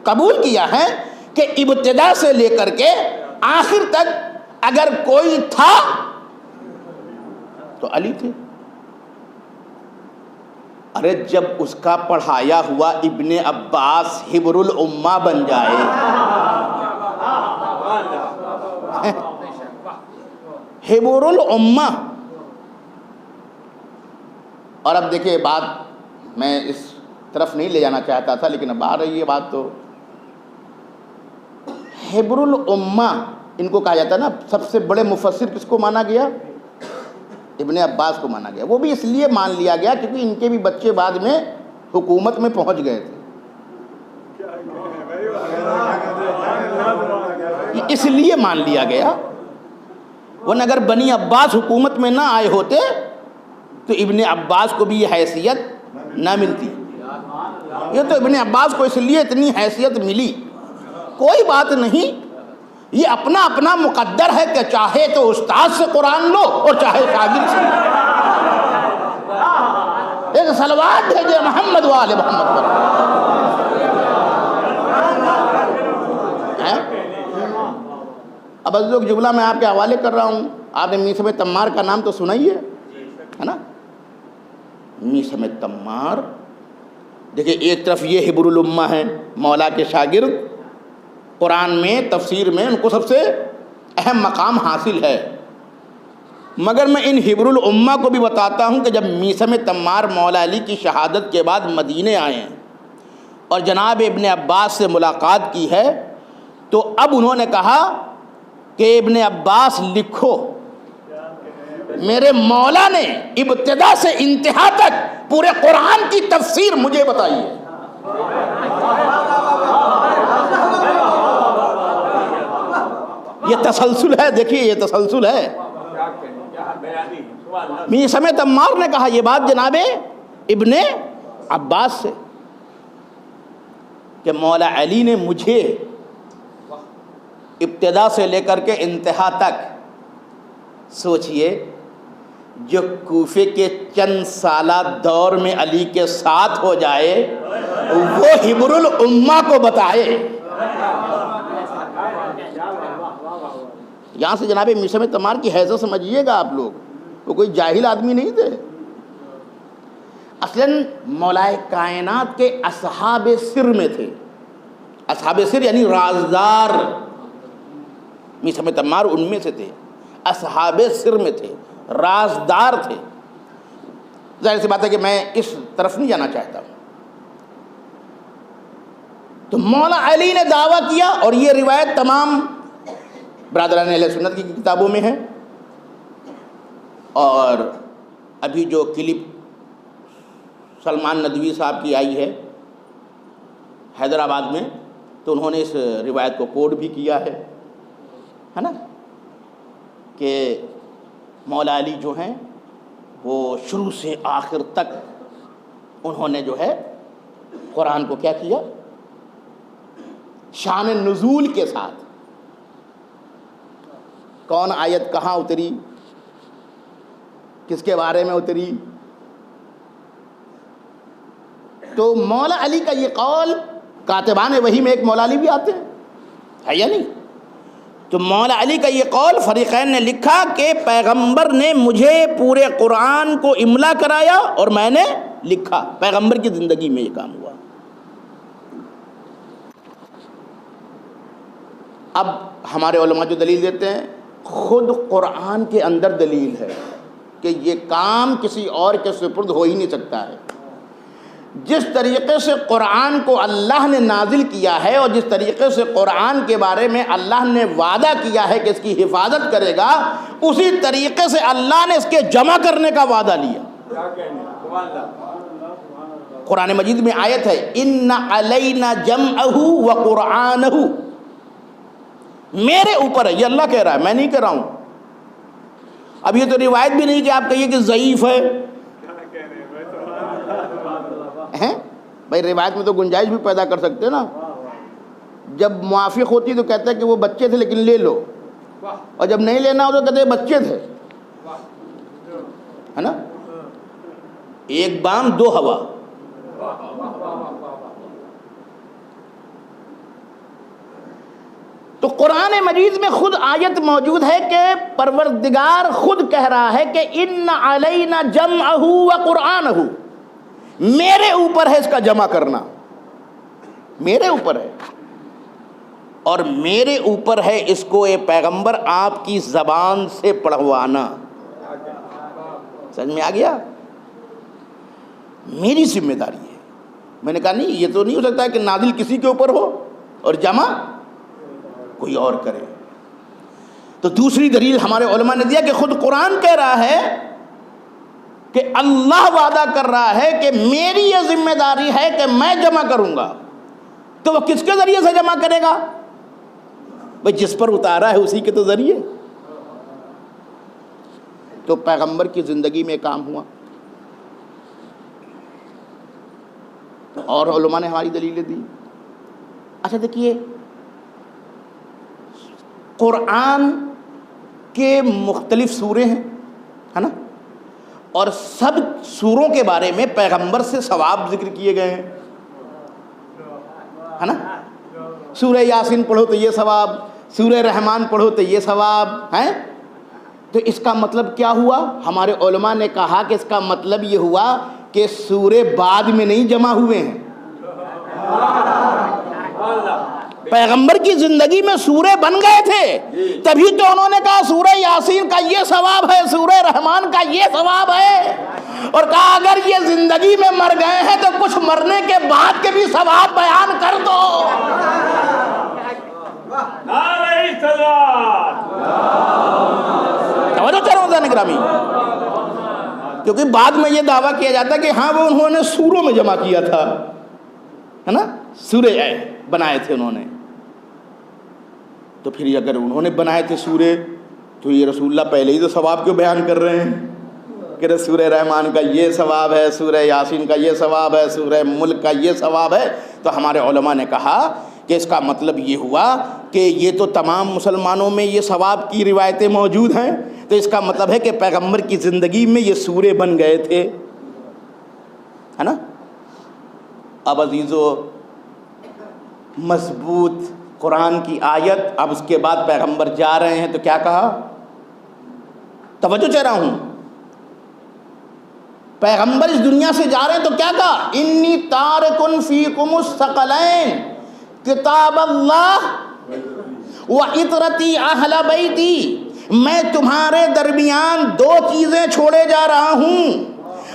قبول کیا ہے کہ ابتدا سے لے کر کے آخر تک اگر کوئی تھا تو علی تھے۔ ارے جب اس کا پڑھایا ہوا ابن عباس حبر الامہ بن جائے، حبر الامہ۔ اور اب دیکھیں بات میں اس طرف نہیں لے جانا چاہتا تھا لیکن اب آ رہی ہے بات، تو حبر الامہ ان کو کہا جاتا ہے نا، سب سے بڑے مفسر کس کو مانا گیا؟ ابن عباس کو مانا گیا۔ وہ بھی اس لیے مان لیا گیا کیونکہ ان کے بھی بچے بعد میں حکومت میں پہنچ گئے تھے، اس لیے مان لیا گیا، ورنہ اگر بنی عباس حکومت میں نہ آئے ہوتے تو ابن عباس کو بھی یہ حیثیت نہ ملتی۔ یہ تو ابن عباس کو اس لیے اتنی حیثیت ملی، کوئی بات نہیں، یہ اپنا اپنا مقدر ہے کہ چاہے تو استاد سے قرآن لو اور چاہے شاگرد سے۔ ایک صلوات بھیجے محمد و آل محمد پر۔ اب لوگ جملہ میں آپ کے حوالے کر رہا ہوں، آپ نے میثم تمار کا نام تو سنا ہی ہے نا؟ میثم تمار، دیکھیں ایک طرف یہ حبر الامہ ہیں، مولا کے شاگرد، قرآن میں تفسیر میں ان کو سب سے اہم مقام حاصل ہے، مگر میں ان حبر الامہ کو بھی بتاتا ہوں کہ جب میثم تمار مولا علی کی شہادت کے بعد مدینے آئے ہیں اور جناب ابن عباس سے ملاقات کی ہے، تو اب انہوں نے کہا کہ ابن عباس لکھو، میرے مولا نے ابتدا سے انتہا تک پورے قرآن کی تفسیر مجھے بتائی ہے۔ یہ تسلسل ہے، دیکھیے یہ تسلسل ہے۔ میثم تمار نے کہا یہ بات جناب ابن عباس سے کہ مولا علی نے مجھے ابتدا سے لے کر کے انتہا تک، سوچئے جو کوفے کے چند سالہ دور میں علی کے ساتھ ہو جائے وہ حبر الامہ کو بتائے۔ یہاں سے جناب میثم تمار کی حیثیت سمجھیے گا آپ لوگ، وہ کوئی جاہل آدمی نہیں تھے، اصلاً مولائے کائنات کے اصحاب سر میں تھے۔ اصحاب سر یعنی رازدار، میثم تمار ان میں سے تھے، اصحاب سر میں تھے، رازدار تھے۔ ظاہر سی بات ہے کہ میں اس طرف نہیں جانا چاہتا ہوں۔ تو مولا علی نے دعویٰ کیا، اور یہ روایت تمام برادران اہل سنت کی کتابوں میں ہے، اور ابھی جو کلپ سلمان ندوی صاحب کی آئی ہے حیدرآباد میں، تو انہوں نے اس روایت کو کوٹ بھی کیا ہے نا، کہ مولا علی جو ہیں وہ شروع سے آخر تک انہوں نے جو ہے قرآن کو کیا کیا، شان نزول کے ساتھ، کون آیت کہاں اتری، کس کے بارے میں اتری۔ تو مولا علی کا یہ قول، کاتبان وحی میں ایک مولا علی بھی آتے ہیں، ہے یا نہیں؟ تو مولا علی کا یہ قول فریقین نے لکھا کہ پیغمبر نے مجھے پورے قرآن کو املا کرایا اور میں نے لکھا، پیغمبر کی زندگی میں یہ کام ہوا۔ اب ہمارے علماء جو دلیل دیتے ہیں، خود قرآن کے اندر دلیل ہے کہ یہ کام کسی اور کے سپرد ہو ہی نہیں سکتا ہے۔ جس طریقے سے قرآن کو اللہ نے نازل کیا ہے اور جس طریقے سے قرآن کے بارے میں اللہ نے وعدہ کیا ہے کہ اس کی حفاظت کرے گا، اسی طریقے سے اللہ نے اس کے جمع کرنے کا وعدہ لیا۔ قرآن مجید میں آیت ہے ان علینا جمعہ وقرآنہ، میرے اوپر ہے، یہ اللہ کہہ رہا ہے، میں نہیں کہہ رہا ہوں۔ اب یہ تو روایت بھی نہیں کہ آپ کہیے کہ ضعیف ہے، بھائی روایت میں تو گنجائش بھی پیدا کر سکتے نا، جب موافق ہوتی تو کہتا ہے کہ وہ بچے تھے لیکن لے لو، اور جب نہیں لینا ہو تو کہتے ہیں بچے تھے، ہے نا، ایک بام دو ہوا۔ تو قرآن مجید میں خود آیت موجود ہے کہ پروردگار خود کہہ رہا ہے کہ ان علینا جمعہ وقرآنہ، میرے اوپر ہے اس کا جمع کرنا، میرے اوپر ہے، اور میرے اوپر ہے اس کو اے پیغمبر آپ کی زبان سے پڑھوانا۔ سمجھ میں آ گیا؟ میری ذمہ داری ہے۔ میں نے کہا نہیں، یہ تو نہیں ہو سکتا ہے کہ نازل کسی کے اوپر ہو اور جمع کوئی اور کرے۔ تو دوسری دلیل ہمارے علماء نے دیا کہ خود قرآن کہہ رہا ہے کہ اللہ وعدہ کر رہا ہے کہ میری یہ ذمہ داری ہے کہ میں جمع کروں گا، تو وہ کس کے ذریعے سے جمع کرے گا؟ بھئی جس پر اتارا ہے اسی کے تو ذریعے۔ تو پیغمبر کی زندگی میں کام ہوا، اور علماء نے ہماری دلیلیں دی۔ اچھا دیکھیے، قرآن کے مختلف سورے ہیں، ہے نا، اور سب سوروں کے بارے میں پیغمبر سے ثواب ذکر کیے گئے ہیں، ہے نا۔ سورہ یاسین پڑھو تو یہ ثواب، سورہ رحمان پڑھو تو یہ ثواب ہے. تو اس کا مطلب کیا ہوا؟ ہمارے علماء نے کہا کہ اس کا مطلب یہ ہوا کہ سورے بعد میں نہیں جمع ہوئے ہیں. پیغمبر کی زندگی میں سورے بن گئے تھے، تبھی تو انہوں نے کہا سورہ یاسین کا یہ ثواب ہے، سورہ رحمان کا یہ ثواب ہے، اور کہا اگر یہ زندگی میں مر گئے ہیں تو کچھ مرنے کے بعد کے بھی ثواب بیان کر دو. توجہ کرو حضرات گرامی، کیونکہ بعد میں یہ دعویٰ کیا جاتا ہے کہ ہاں وہ انہوں نے سوروں میں جمع کیا تھا، ہے نا، سورے بنائے تھے انہوں نے. تو پھر اگر انہوں نے بنائے تھے سورے تو یہ رسول اللہ پہلے ہی تو ثواب کیوں بیان کر رہے ہیں کہ سورہ رحمان کا یہ ثواب ہے، سورہ یاسین کا یہ ثواب ہے، سورہ ملک کا یہ ثواب ہے. تو ہمارے علماء نے کہا کہ اس کا مطلب یہ ہوا کہ یہ تو تمام مسلمانوں میں یہ ثواب کی روایتیں موجود ہیں، تو اس کا مطلب ہے کہ پیغمبر کی زندگی میں یہ سورے بن گئے تھے، ہے نا. اب عزیزو، مضبوط قرآن کی آیت، اب اس کے بعد پیغمبر جا رہے ہیں تو کیا کہا؟ توجہ چاہ رہا ہوں، پیغمبر اس دنیا سے جا رہے ہیں تو کیا کہا؟ انی تارکن فیکم الثقلین کتاب اللہ و عطرتی اہل بیتی. میں تمہارے درمیان دو چیزیں چھوڑے جا رہا ہوں.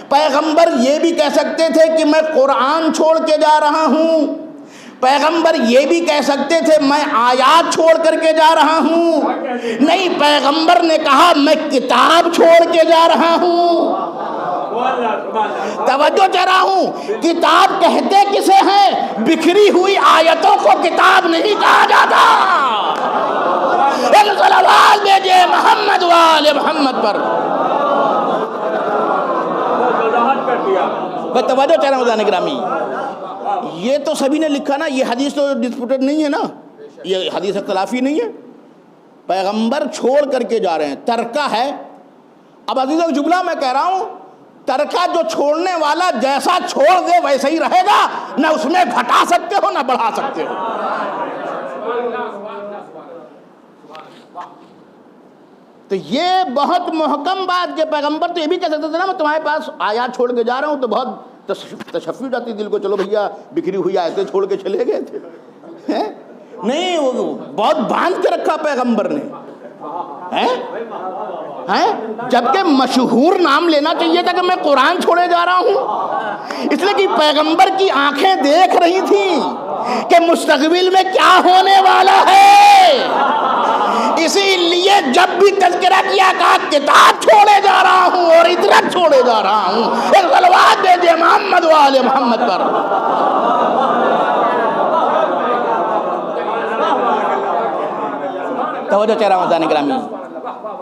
پیغمبر یہ بھی کہہ سکتے تھے کہ میں قرآن چھوڑ کے جا رہا ہوں، پیغمبر یہ بھی کہہ سکتے تھے میں آیات چھوڑ کر کے جا رہا ہوں. نہیں، پیغمبر نے کہا میں کتاب چھوڑ کے جا رہا ہوں. توجہ چاہ رہا ہوں، کتاب کہتے کسے ہیں؟ بکھری ہوئی آیتوں کو کتاب نہیں کہا جاتا. صلوات بھیجے محمد وآل محمد پر. میں توجہ چاہ رہا ہوں حضرات گرامی، یہ تو سبھی نے لکھا نا، یہ حدیث تو ڈسپیوٹڈ نہیں ہے نا، یہ حدیث اختلافی نہیں ہے. پیغمبر چھوڑ کر کے جا رہے ہیں، ترکہ ہے. اب عزیزوں جملہ میں کہہ رہا ہوں، ترکہ جو چھوڑنے والا جیسا چھوڑ دے ویسا ہی رہے گا، نہ اس میں گھٹا سکتے ہو نہ بڑھا سکتے ہو. تو یہ بہت محکم بات کہ پیغمبر تو یہ بھی کہہ سکتے تھے نا میں تمہارے پاس آیات چھوڑ کے جا رہا ہوں، تو بہت تشفی جاتی دل کو، چلو بھیا بکھری ہوئی آیتیں چھوڑ کے چلے گئے تھے. نہیں، وہ بہت باندھ کے رکھا پیغمبر نے، جبکہ مشہور نام لینا چاہیے تھا کہ میں قرآن چھوڑے جا رہا ہوں، اس لیے کہ پیغمبر کی آنکھیں دیکھ رہی تھیں کہ مستقبل میں کیا ہونے والا ہے. اسی لیے جب بھی تذکرہ کیا کہا کتاب چھوڑے جا رہا ہوں اور عطرت چھوڑے جا رہا ہوں. ایک صلوات بھیجے محمد وآل محمد پر. توجہ چاہ رہا ہوں حضرات گرامی،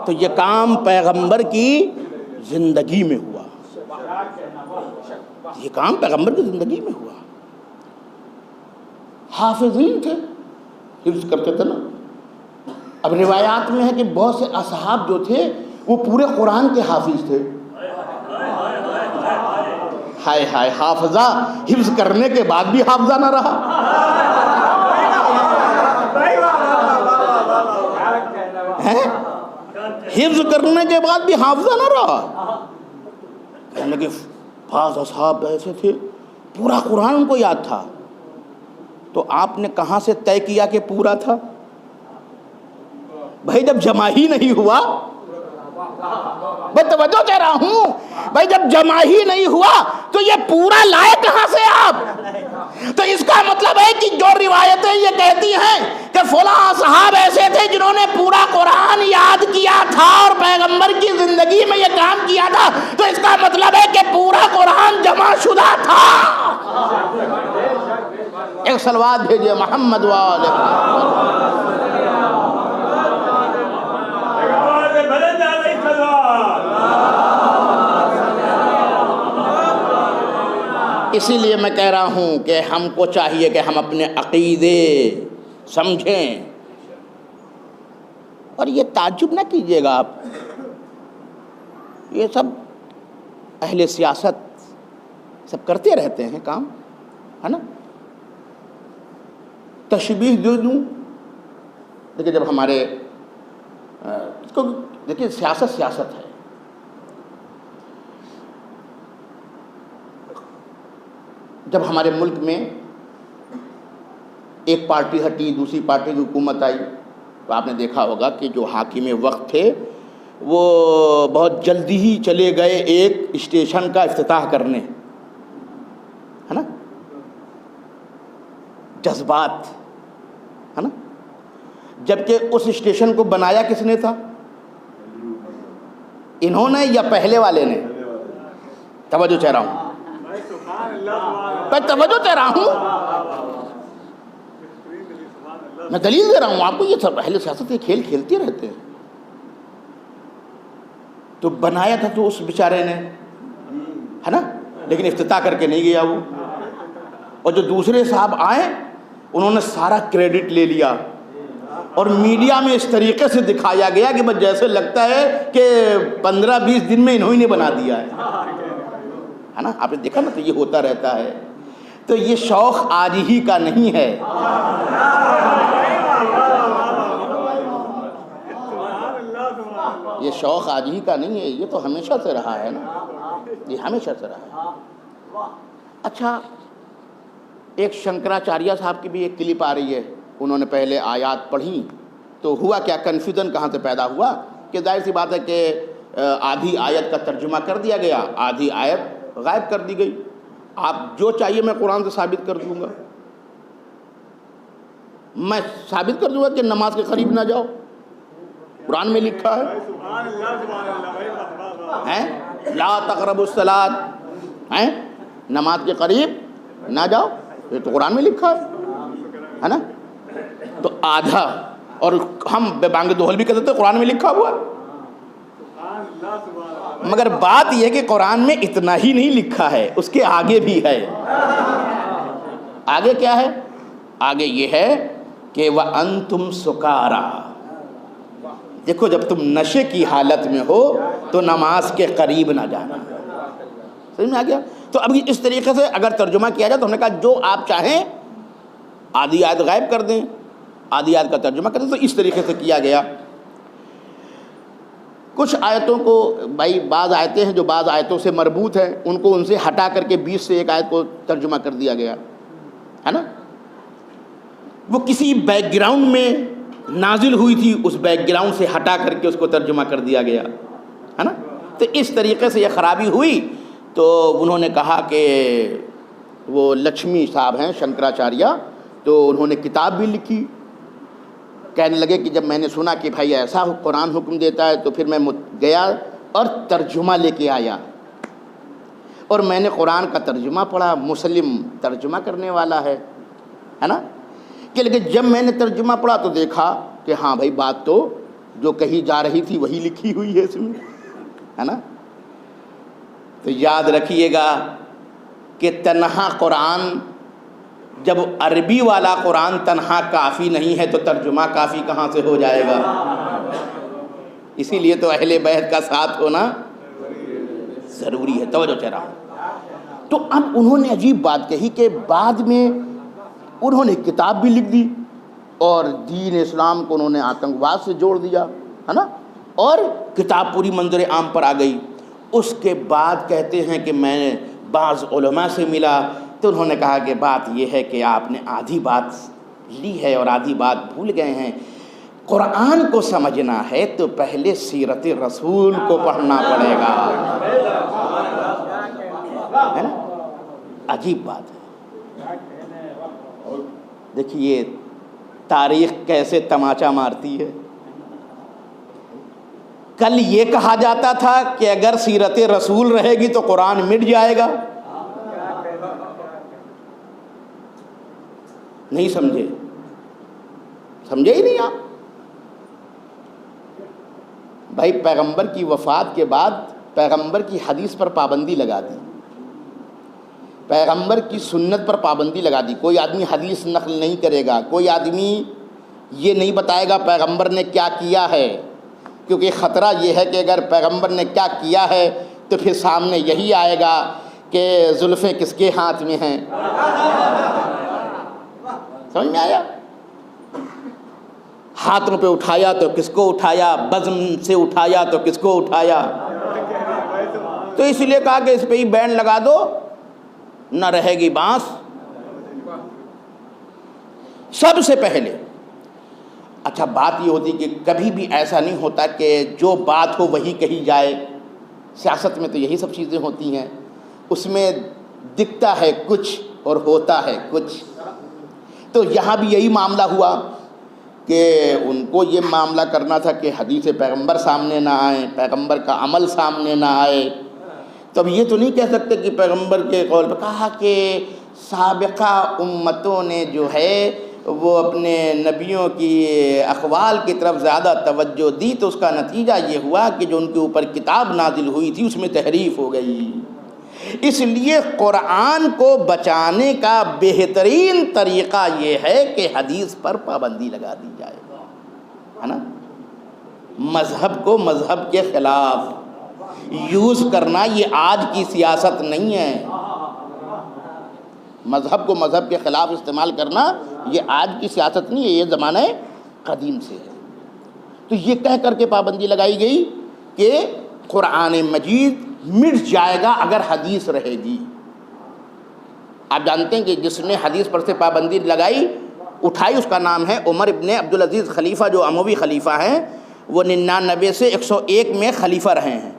تو یہ کام پیغمبر کی زندگی میں ہوا، یہ کام پیغمبر کی زندگی میں ہوا. حافظین تھے، حفظ کرتے تھے نا. اب روایات میں ہے کہ بہت سے اصحاب جو تھے وہ پورے قرآن کے حافظ تھے. ہائے ہائے، حافظہ حفظ کرنے کے بعد بھی حافظہ نہ رہا. حفظ کرنے کے بعد بھی حافظہ نہ رہا. کہنے کہ بعض اصحاب ایسے تھے پورا قرآن ان کو یاد تھا. تو آپ نے کہاں سے طے کیا کہ پورا تھا؟ بھائی جب جمع ہی نہیں ہوا، میں توجہ کہہ رہا ہوں، بھائی جب جمع ہی نہیں ہوا تو یہ پورا لائے کہاں سے آپ؟ تو اس کا مطلب ہے کہ جو روایتیں یہ کہتی ہیں کہ فلاں صحاب ایسے تھے جنہوں نے پورا قرآن یاد کیا تھا اور پیغمبر کی زندگی میں یہ کام کیا تھا، تو اس کا مطلب ہے کہ پورا قرآن جمع شدہ تھا. ایک صلوات بھیجئے محمد وآل محمد. اسی لیے میں کہہ رہا ہوں کہ ہم کو چاہیے کہ ہم اپنے عقیدے سمجھیں. اور یہ تعجب نہ کیجیے گا آپ، یہ سب اہل سیاست سب کرتے رہتے ہیں کام، ہے نا. تشبیہ دے دوں، دیکھیے جب ہمارے اس کو دیکھیے سیاست ہے. جب ہمارے ملک میں ایک پارٹی ہٹی دوسری پارٹی کی حکومت آئی تو آپ نے دیکھا ہوگا کہ جو حاکم وقت تھے وہ بہت جلدی ہی چلے گئے ایک اسٹیشن کا افتتاح کرنے, ہے نا, جذبات, ہے نا, جبکہ اس اسٹیشن کو بنایا کس نے تھا؟ انہوں نے یا پہلے والے نے؟ توجہ چاہ رہا ہوں, میں توجہ چاہ رہا ہوں, میں دلیل دے رہا ہوں آپ کو. یہ سب اہل سیاست کے کھیل کھیلتے رہتے ہیں. تو بنایا تھا تو اس بیچارے نے, ہے نا, لیکن افتتاح کر کے نہیں گیا وہ. اور جو دوسرے صاحب آئے انہوں نے سارا کریڈٹ لے لیا اور میڈیا میں اس طریقے سے دکھایا گیا کہ بس جیسے لگتا ہے کہ 15-20 دن میں انہوں نے بنا دیا ہے نا. آپ نے دیکھا نا, تو یہ ہوتا رہتا ہے. تو یہ شوق آج ہی کا نہیں ہے, یہ شوق آج ہی کا نہیں ہے, یہ تو ہمیشہ سے رہا ہے نا, یہ ہمیشہ سے رہا ہے. اچھا, ایک شنکراچاریہ صاحب کی بھی ایک کلپ آ رہی ہے. انہوں نے پہلے آیات پڑھی تو ہوا کیا, کنفیوژن کہاں سے پیدا ہوا کہ ظاہر سی بات ہے کہ آدھی آیت کا ترجمہ کر دیا گیا, آدھی آیت غائب کر دی گئی. آپ جو چاہیے میں قرآن سے ثابت کر دوں گا, میں ثابت کر دوں گا کہ نماز کے قریب نہ جاؤ, قرآن میں لکھا ہے لا تقربوا الصلاۃ, نماز کے قریب نہ جاؤ, یہ تو قرآن میں لکھا ہے نا. تو آدھا, اور ہم بے بانگ دوہل بھی کہتے تھے قرآن میں لکھا ہوا, مگر بات یہ کہ قرآن میں اتنا ہی نہیں لکھا ہے, اس کے آگے بھی ہے. آگے کیا ہے؟ آگے یہ ہے کہ وَأَنْتُمْ سُكَارَىٰ, دیکھو جب تم نشے کی حالت میں ہو تو نماز کے قریب نہ جانا. سمجھ میں آ گیا؟ تو ابھی اس طریقے سے اگر ترجمہ کیا جائے تو ہم نے کہا جو آپ چاہیں آدھی آیت غائب کر دیں, آدھی آیت کا ترجمہ کر دیں. تو اس طریقے سے کیا گیا. کچھ آیتوں کو بھائی, بعض آیتیں ہیں جو بعض آیتوں سے مربوط ہیں, ان کو ان سے ہٹا کر کے 20 سے ایک آیت کو ترجمہ کر دیا گیا, ہے نا. وہ کسی بیک گراؤنڈ میں نازل ہوئی تھی, اس بیک گراؤنڈ سے ہٹا کر کے اس کو ترجمہ کر دیا گیا, ہے نا. تو اس طریقے سے یہ خرابی ہوئی. تو انہوں نے کہا کہ وہ لکشمی صاحب ہیں شنکراچاریہ, تو انہوں نے کتاب بھی لکھی. کہنے لگے کہ جب میں نے سنا کہ بھائی ایسا قرآن حکم دیتا ہے تو پھر میں گیا اور ترجمہ لے کے آیا, اور میں نے قرآن کا ترجمہ پڑھا. مسلم ترجمہ کرنے والا ہے نا. کہ لیکن جب میں نے ترجمہ پڑھا تو دیکھا کہ ہاں بھائی بات تو جو کہی جا رہی تھی وہی لکھی ہوئی ہے اس میں, ہے نا. تو یاد رکھیے گا کہ تنہا قرآن, جب عربی والا قرآن تنہا کافی نہیں ہے تو ترجمہ کافی کہاں سے ہو جائے گا. اسی لیے تو اہل بیت کا ساتھ ہونا ضروری ہے. توجہ چاہ رہا ہوں. تو اب انہوں نے عجیب بات کہی کہ بعد میں انہوں نے کتاب بھی لکھ دی اور دین اسلام کو انہوں نے آتنکواد سے جوڑ دیا, ہے نا, اور کتاب پوری منظر عام پر آ گئی. اس کے بعد کہتے ہیں کہ میں نے بعض علماء سے ملا تو انہوں نے کہا کہ بات یہ ہے کہ آپ نے آدھی بات لی ہے اور آدھی بات بھول گئے ہیں. قرآن کو سمجھنا ہے تو پہلے سیرت رسول کو پڑھنا پڑے گا, ہے نا. عجیب بات ہے. دیکھیے تاریخ کیسے تماچا مارتی ہے. کل یہ کہا جاتا تھا کہ اگر سیرت رسول رہے گی تو قرآن مٹ جائے گا. نہیں سمجھے ہی نہیں آپ. بھائی پیغمبر کی وفات کے بعد پیغمبر کی حدیث پر پابندی لگا دی, پیغمبر کی سنت پر پابندی لگا دی. کوئی آدمی حدیث نقل نہیں کرے گا, کوئی آدمی یہ نہیں بتائے گا پیغمبر نے کیا کیا ہے, کیونکہ خطرہ یہ ہے کہ اگر پیغمبر نے کیا کیا ہے تو پھر سامنے یہی آئے گا کہ زلفیں کس کے ہاتھ میں ہیں. سمجھ میں آیا؟ ہاتھوں پہ اٹھایا تو کس کو اٹھایا، بزم سے اٹھایا تو کس کو اٹھایا. تو اس لیے کہا کہ اس پہ ہی بین لگا دو، نہ رہے گی بانس. سب سے پہلے اچھا بات یہ ہوتی کہ کبھی بھی ایسا نہیں ہوتا کہ جو بات ہو وہی کہی جائے. سیاست میں تو یہی سب چیزیں ہوتی ہیں، اس میں دکھتا ہے کچھ اور ہوتا ہے کچھ. تو یہاں بھی یہی معاملہ ہوا کہ ان کو یہ معاملہ کرنا تھا کہ حدیث پیغمبر سامنے نہ آئے، پیغمبر کا عمل سامنے نہ آئے. تو اب یہ تو نہیں کہہ سکتے کہ پیغمبر کے قول پہ کہا کہ سابقہ امتوں نے جو ہے وہ اپنے نبیوں کی اقوال کی طرف زیادہ توجہ دی، تو اس کا نتیجہ یہ ہوا کہ جو ان کے اوپر کتاب نازل ہوئی تھی اس میں تحریف ہو گئی. اس لیے قرآن کو بچانے کا بہترین طریقہ یہ ہے کہ حدیث پر پابندی لگا دی جائے، ہے نا. مذہب کو مذہب کے خلاف یوز کرنا یہ آج کی سیاست نہیں ہے. مذہب کو مذہب کے خلاف استعمال کرنا یہ آج کی سیاست نہیں ہے، یہ زمانہ قدیم سے ہے. تو یہ کہہ کر کے پابندی لگائی گئی کہ قرآن مجید مٹ جائے گا اگر حدیث رہے گی. آپ جانتے ہیں کہ جس نے حدیث پر سے پابندی لگائی اٹھائی اس کا نام ہے عمر ابن عبدالعزیز خلیفہ، جو اموی خلیفہ ہیں. وہ 99 سے 101 میں خلیفہ رہے ہیں.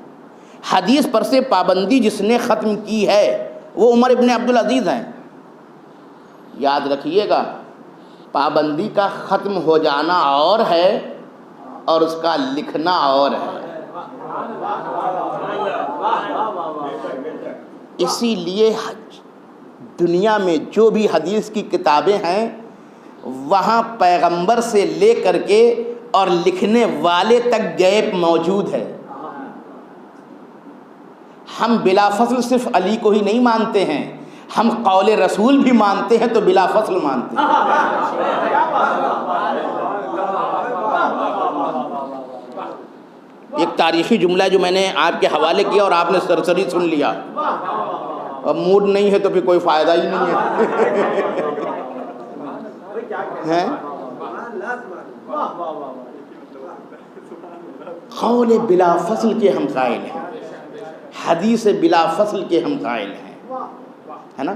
حدیث پر سے پابندی جس نے ختم کی ہے وہ عمر ابن عبدالعزیز ہیں. یاد رکھیے گا، پابندی کا ختم ہو جانا اور ہے اور اس کا لکھنا اور ہے. اسی لیے دنیا میں جو بھی حدیث کی کتابیں ہیں وہاں پیغمبر سے لے کر کے اور لکھنے والے تک گیپ موجود ہے. ہم بلا فصل صرف علی کو ہی نہیں مانتے ہیں، ہم قول رسول بھی مانتے ہیں تو بلا فصل مانتے ہیں. ایک تاریخی جملہ جو میں نے آپ کے حوالے کیا اور آپ نے سرسری سن لیا. اب موڈ نہیں ہے تو پھر کوئی فائدہ ہی نہیں ہے. قول بلا فصل کے ہم قائل ہیں، حدیث بلا فصل کے ہم قائل ہیں، ہے نا.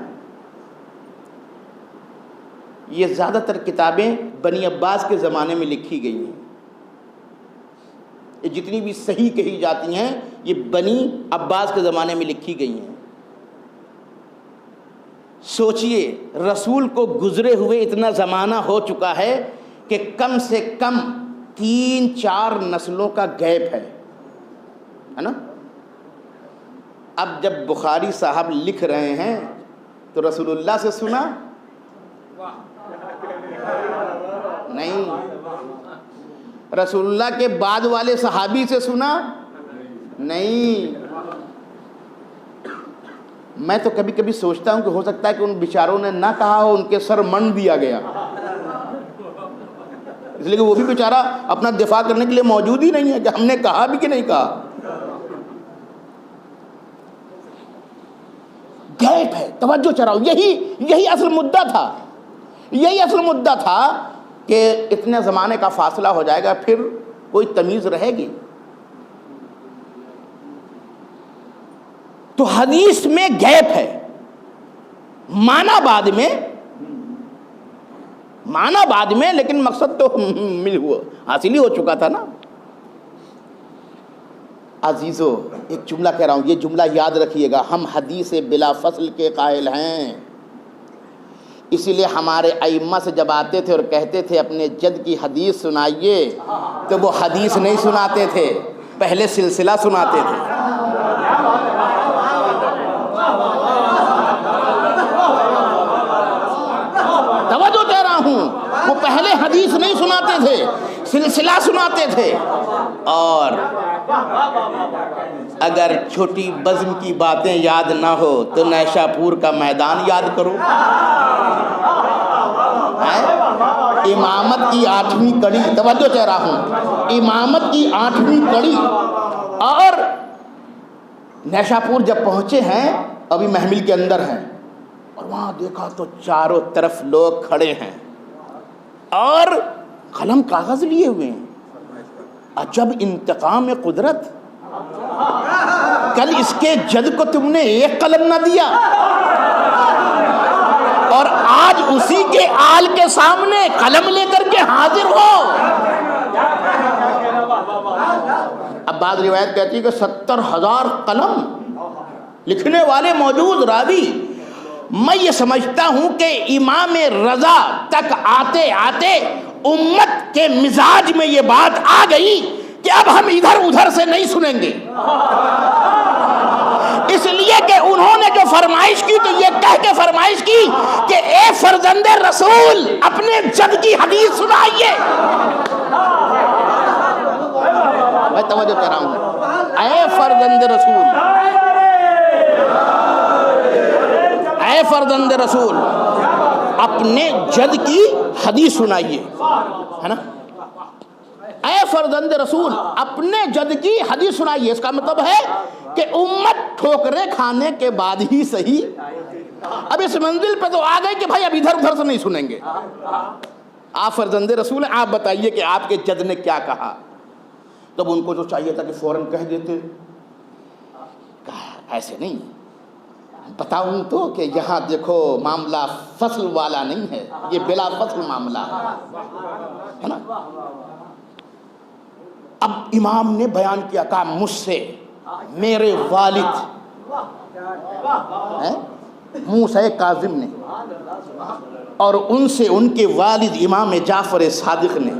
یہ زیادہ تر کتابیں بنی عباس کے زمانے میں لکھی گئی ہیں. یہ جتنی بھی صحیح کہی جاتی ہیں یہ بنی عباس کے زمانے میں لکھی گئی ہیں. سوچئے رسول کو گزرے ہوئے اتنا زمانہ ہو چکا ہے کہ کم سے کم 3-4 نسلوں کا گیپ ہے نا. اب جب بخاری صاحب لکھ رہے ہیں تو رسول اللہ سے سنا نہیں، رسول اللہ کے بعد والے صحابی سے سنا نہیں. میں تو کبھی کبھی سوچتا ہوں کہ ہو سکتا ہے کہ ان بیچاروں نے نہ کہا ہو، ان کے سر منڈ دیا گیا، اس لیے کہ وہ بھی بیچارہ اپنا دفاع کرنے کے لیے موجود ہی نہیں ہے کہ ہم نے کہا بھی کہ نہیں کہا. گیپ ہے، توجہ چراؤ. یہی اصل مدعا تھا، یہی اصل مدعا تھا کہ اتنے زمانے کا فاصلہ ہو جائے گا پھر کوئی تمیز رہے گی. تو حدیث میں گیپ ہے. مانا بعد میں لیکن مقصد تو حاصل ہی ہو چکا تھا نا. عزیزو ایک جملہ کہہ رہا ہوں، یہ جملہ یاد رکھیے گا. ہم حدیث بلا فصل کے قائل ہیں. اسی لیے ہمارے ائمہ سے جب آتے تھے اور کہتے تھے اپنے جد کی حدیث سنائیے تو وہ حدیث نہیں سناتے تھے، پہلے سلسلہ سناتے تھے. توجہ دے رہا ہوں، وہ پہلے حدیث نہیں سناتے تھے، سلسلہ سناتے تھے. اور اگر چھوٹی بزم کی باتیں یاد نہ ہو تو نیشا پور کا میدان یاد کرو. امامت کی 8ویں کڑی، توجہ چاہ رہا ہوں، امامت کی 8ویں کڑی. اور نیشا پور جب پہنچے ہیں ابھی محمل کے اندر ہیں اور وہاں دیکھا تو چاروں طرف لوگ کھڑے ہیں اور قلم کاغذ لیے ہوئے ہیں. عجب انتقام قدرت، کل اس کے جد کو تم نے ایک قلم نہ دیا اور آج اسی کے آل کے سامنے قلم لے کر کے حاضر ہو. اب بعض روایت کہتی ہے کہ 70,000 قلم لکھنے والے موجود راوی. میں یہ سمجھتا ہوں کہ امام رضا تک آتے آتے امت کے مزاج میں یہ بات آ گئی کہ اب ہم ادھر ادھر سے نہیں سنیں گے، اس لیے کہ انہوں نے جو فرمائش کی تو یہ کہہ کے فرمائش کی کہ اے فرزند رسول اپنے جد کی حدیث سنائیے. میں توجہ کر رہا ہوں. اے فرزند رسول، اے فرزند رسول اپنے جد کی حدیث سنائیے، ہے نا. اے فرزند رسول اپنے جد کی حدیث سنائیے، اس کا مطلب ہے کہ امت ٹھوکریں کھانے کے بعد ہی صحیح اب اس منزل پہ تو آ گئے کہ بھائی اب ادھر ادھر سے نہیں سنیں گے. آپ فرزند رسول ہیں، آپ بتائیے کہ آپ کے جد نے کیا کہا. تب ان کو جو چاہیے تھا کہ فوراً کہہ دیتے، کہا ایسے نہیں، بتاؤں تو کہ یہاں دیکھو معاملہ فصل والا نہیں ہے، یہ بلا فصل معاملہ ہے نا. اب امام نے بیان کیا، کہا مجھ سے میرے والد موسیٰ کاظم نے اور ان سے ان کے والد امام جعفر صادق نے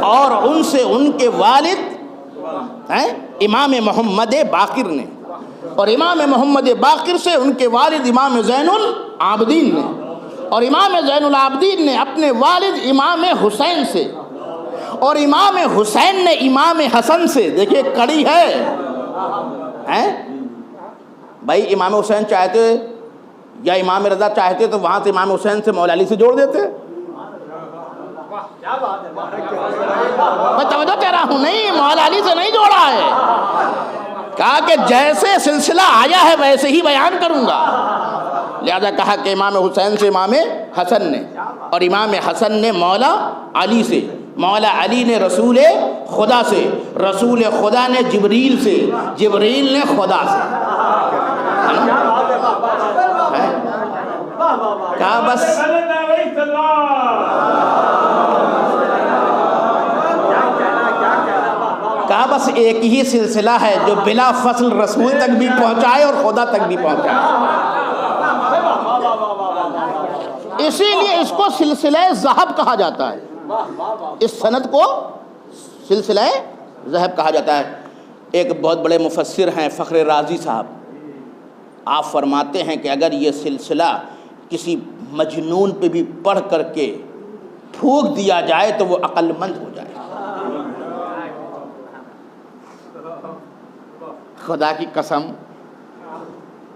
اور ان سے ان کے والد امام محمد باقر نے اور امام محمد باقر سے ان کے والد امام زین العابدین نے اور امام زین العابدین نے اپنے والد امام حسین سے اور امام حسین نے امام حسن سے. دیکھیے کڑی ہے بھائی. امام حسین چاہتے یا امام رضا چاہتے تو وہاں سے امام حسین سے مولا علی سے جوڑ دیتے. میں توجہ کہہ رہا ہوں، نہیں مولا علی سے نہیں جوڑا ہے، کہا کہ جیسے سلسلہ آیا ہے ویسے ہی بیان کروں گا. لہذا کہا کہ امام حسین سے امام حسن نے اور امام حسن نے مولا علی سے، مولا علی نے رسول خدا سے، رسول خدا نے جبریل سے، جبریل نے خدا سے. کہا بس ایک ہی سلسلہ ہے جو بلا فصل رسول تک بھی پہنچائے اور خدا تک بھی پہنچائے. اسی لیے اس کو سلسلہ ذہب کہا جاتا ہے، اس سند کو سلسلہ ذہب کہا جاتا ہے. ایک بہت بڑے مفسر ہیں فخر رازی صاحب، آپ فرماتے ہیں کہ اگر یہ سلسلہ کسی مجنون پہ بھی پڑھ کر کے پھونک دیا جائے تو وہ عقل مند ہو جائے. خدا کی قسم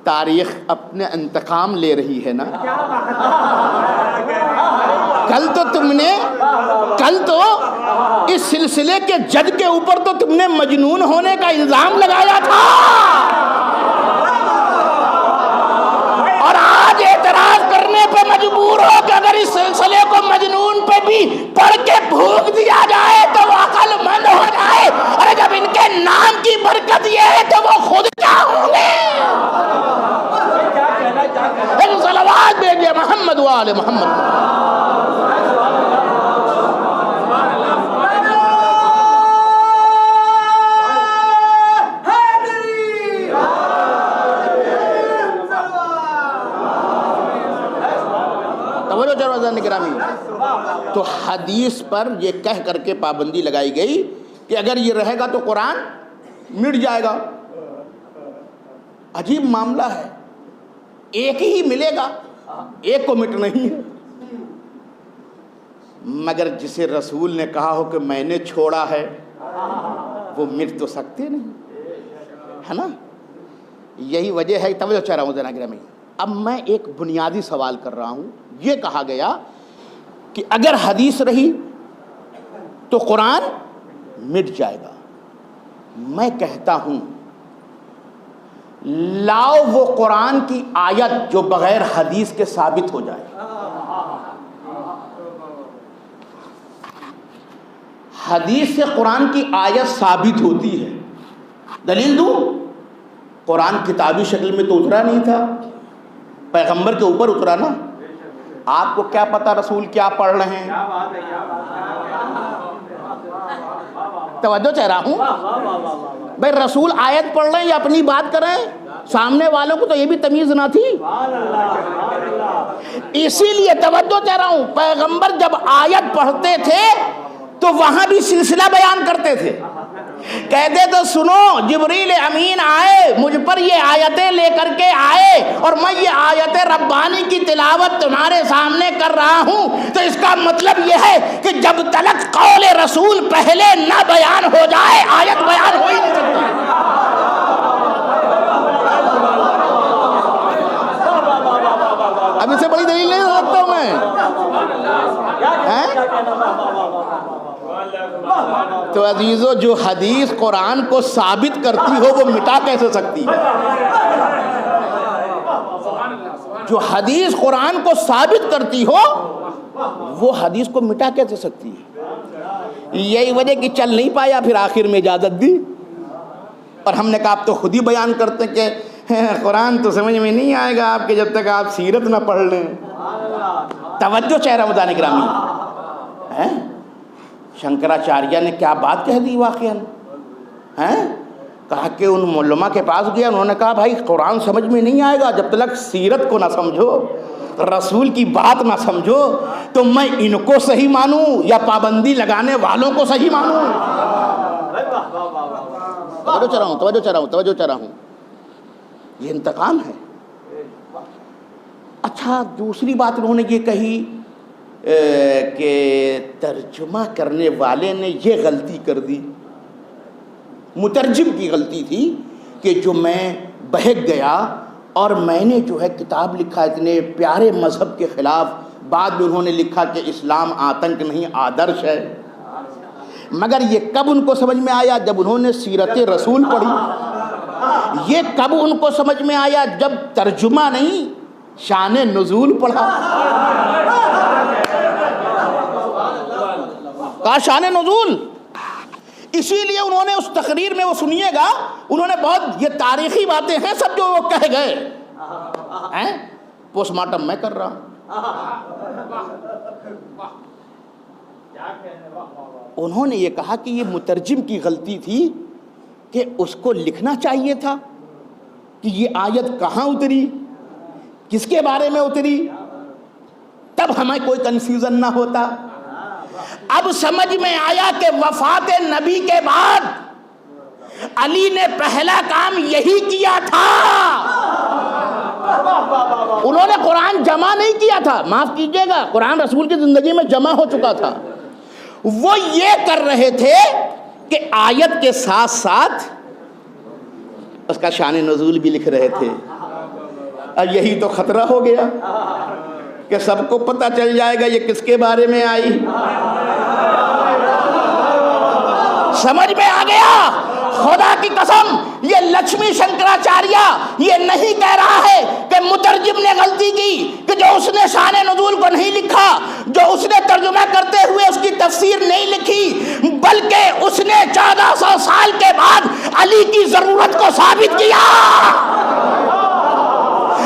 تاریخ اپنے انتقام لے رہی ہے نا. کل تو اس سلسلے کے جد کے اوپر تو تم نے مجنون ہونے کا الزام لگایا تھا اور آج اعتراض کرنے پہ مجبور ہو کہ اگر اس سلسلے کو مجنون پہ بھی پڑھ کے پھونک دیا جائے تو وہ عقل مند ہو جائے. ارے جب ان کے نام کی برکت یہ ہے تو وہ خود کیا ہوں گے. صلوات بھیجیے محمد وآل محمد. تو حدیث پر یہ کہہ کر کے پابندی لگائی گئی کہ اگر یہ رہے گا تو قرآن مٹ جائے گا. عجیب معاملہ ہے، ایک ہی ملے گا، ایک کو مٹ نہیں ہے. مگر جسے رسول نے کہا ہو کہ میں نے چھوڑا ہے وہ مٹ تو سکتے نہیں، ہے نا. یہی وجہ ہے. توجہ چاہ رہا ہوں ذرا گرامی. اب میں ایک بنیادی سوال کر رہا ہوں. یہ کہا گیا کہ اگر حدیث رہی تو قرآن مٹ جائے گا. میں کہتا ہوں لاؤ وہ قرآن کی آیت جو بغیر حدیث کے ثابت ہو جائے. حدیث سے قرآن کی آیت ثابت ہوتی ہے. دلیل دوں؟ قرآن کتابی شکل میں تو اترا نہیں تھا، پیغمبر کے اوپر اترا نا. آپ کو کیا پتا رسول کیا پڑھ رہے ہیں؟ توجہ چاہ رہا ہوں بھائی. رسول آیت پڑھ رہے ہیں یا اپنی بات کر رہے ہیں؟ سامنے والوں کو تو یہ بھی تمیز نہ تھی. اسی لیے توجہ چاہ رہا ہوں، پیغمبر جب آیت پڑھتے تھے تو وہاں بھی سلسلہ بیان کرتے تھے. کہتے تو سنو، جبریل امین آئے، مجھ پر یہ آیتیں لے کر کے آئے، اور میں یہ آیت ربانی کی تلاوت تمہارے سامنے کر رہا ہوں. تو اس کا مطلب یہ ہے کہ جب تلک قول رسول پہلے نہ بیان ہو جائے آیت بیان ہو ہی نہیں سکتی. اب اس سے بڑی دلیل نہیں دے سکتا ہوں میں. تو عزیزو، جو حدیث قرآن کو ثابت کرتی ہو وہ مٹا کیسے سکتی ہے؟ جو حدیث قرآن کو ثابت کرتی ہو وہ حدیث کو مٹا کیسے سکتی ہے؟ یہی وجہ کہ چل نہیں پایا، پھر آخر میں اجازت دی. اور ہم نے کہا آپ تو خود ہی بیان کرتے کہ قرآن تو سمجھ میں نہیں آئے گا آپ کے جب تک آپ سیرت نہ پڑھ لیں. توجہ چہرہ مدان گرامی. شنکراچاریہ نے کیا بات کہہ دی واقعاً. کہا کہ ان علماء کے پاس گیا، انہوں نے کہا بھائی قرآن سمجھ میں نہیں آئے گا جب تک سیرت کو نہ سمجھو، رسول کی بات نہ سمجھو. تو میں ان کو صحیح مانوں یا پابندی لگانے والوں کو صحیح مانوں؟ توجہ چاہ رہا ہوں. یہ انتقام ہے. اچھا، دوسری بات انہوں نے یہ کہی کہ ترجمہ کرنے والے نے یہ غلطی کر دی. مترجم کی غلطی تھی کہ جو میں بہک گیا اور میں نے جو ہے کتاب لکھا اتنے پیارے مذہب کے خلاف. بعد میں انہوں نے لکھا کہ اسلام آتنک نہیں آدرش ہے. مگر یہ کب ان کو سمجھ میں آیا؟ جب انہوں نے سیرت رسول پڑھی. یہ کب ان کو سمجھ میں آیا؟ جب ترجمہ نہیں، شان نزول پڑھا. کہا شان نزول. اسی لیے انہوں نے اس تقریر میں، وہ سنیے گا، انہوں نے بہت، یہ تاریخی باتیں ہیں سب جو وہ کہہ گئے. پوسٹ مارٹم میں کر رہا ہوں. انہوں نے یہ کہا کہ یہ مترجم کی غلطی تھی کہ اس کو لکھنا چاہیے تھا کہ یہ آیت کہاں اتری، کس کے بارے میں اتری، تب ہمیں کوئی کنفیوژن نہ ہوتا. اب سمجھ میں آیا کہ وفات نبی کے بعد علی نے پہلا کام یہی کیا تھا. انہوں نے قرآن جمع نہیں کیا تھا، معاف کیجئے گا، قرآن رسول کی زندگی میں جمع ہو چکا تھا. وہ یہ کر رہے تھے کہ آیت کے ساتھ ساتھ اس کا شان نزول بھی لکھ رہے تھے. اور یہی تو خطرہ ہو گیا کہ سب کو پتہ چل جائے گا یہ کس کے بارے میں آئی. سمجھ میں آ گیا. خدا کی قسم، یہ لکشمی شنکراچاریہ یہ نہیں کہہ رہا ہے کہ مترجم نے غلطی کی، کہ جو اس نے شان نزول کو نہیں لکھا، جو اس نے ترجمہ کرتے ہوئے اس کی تفسیر نہیں لکھی، بلکہ اس نے 1400 سال کے بعد علی کی ضرورت کو ثابت کیا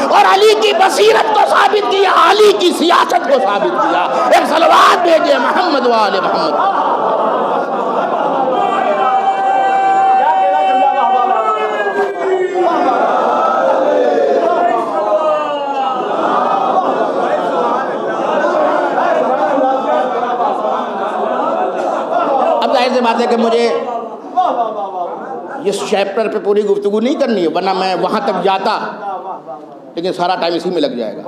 اور علی کی بصیرت کو ثابت کیا، علی کی سیاست کو ثابت کیا. ایک صلوات بھیجے محمد و آل محمد. ظاہر سی بات ہے کہ مجھے اس چیپٹر پہ پوری گفتگو نہیں کرنی ہے، ورنہ میں وہاں تک جاتا، لیکن سارا ٹائم اسی میں لگ جائے گا.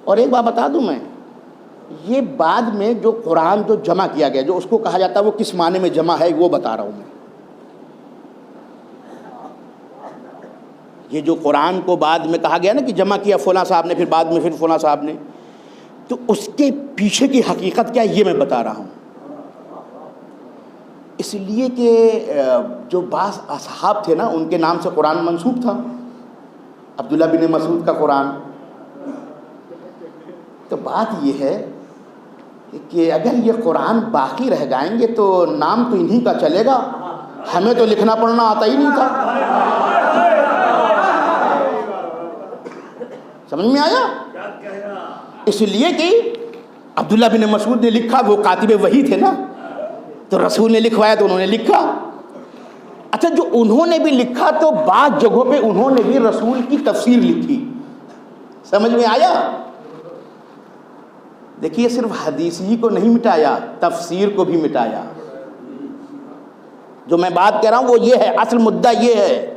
اور ایک بات بتا دوں میں، یہ بعد میں جو قرآن جو جمع کیا گیا، جو اس کو کہا جاتا ہے وہ کس معنی میں جمع ہے وہ بتا رہا ہوں میں. یہ جو قرآن کو بعد میں کہا گیا نا کہ جمع کیا فلاں صاحب نے، پھر بعد میں پھر فلاں صاحب نے، تو اس کے پیچھے کی حقیقت کیا یہ میں بتا رہا ہوں. اس لیے کہ جو بعض اصحاب تھے نا، ان کے نام سے قرآن منسوب تھا. عبداللہ بن مسعود کا قرآن. تو بات یہ ہے کہ اگر یہ قرآن باقی رہ جائیں گے تو نام تو انہی کا چلے گا، ہمیں تو لکھنا پڑھنا آتا ہی نہیں تھا۔ سمجھ میں آیا؟ اس لیے کہ عبداللہ بن مسعود نے لکھا، وہ کاتب وحی تھے نا، تو رسول نے لکھوایا تو انہوں نے لکھا۔ اچھا، جو انہوں نے بھی لکھا تو بعض جگہوں پہ انہوں نے بھی رسول کی تفسیر لکھی۔ سمجھ میں آیا؟ دیکھیے، صرف حدیث ہی کو نہیں مٹایا، تفسیر کو بھی مٹایا۔ جو میں بات کہہ رہا ہوں وہ یہ ہے، اصل مدعا یہ ہے،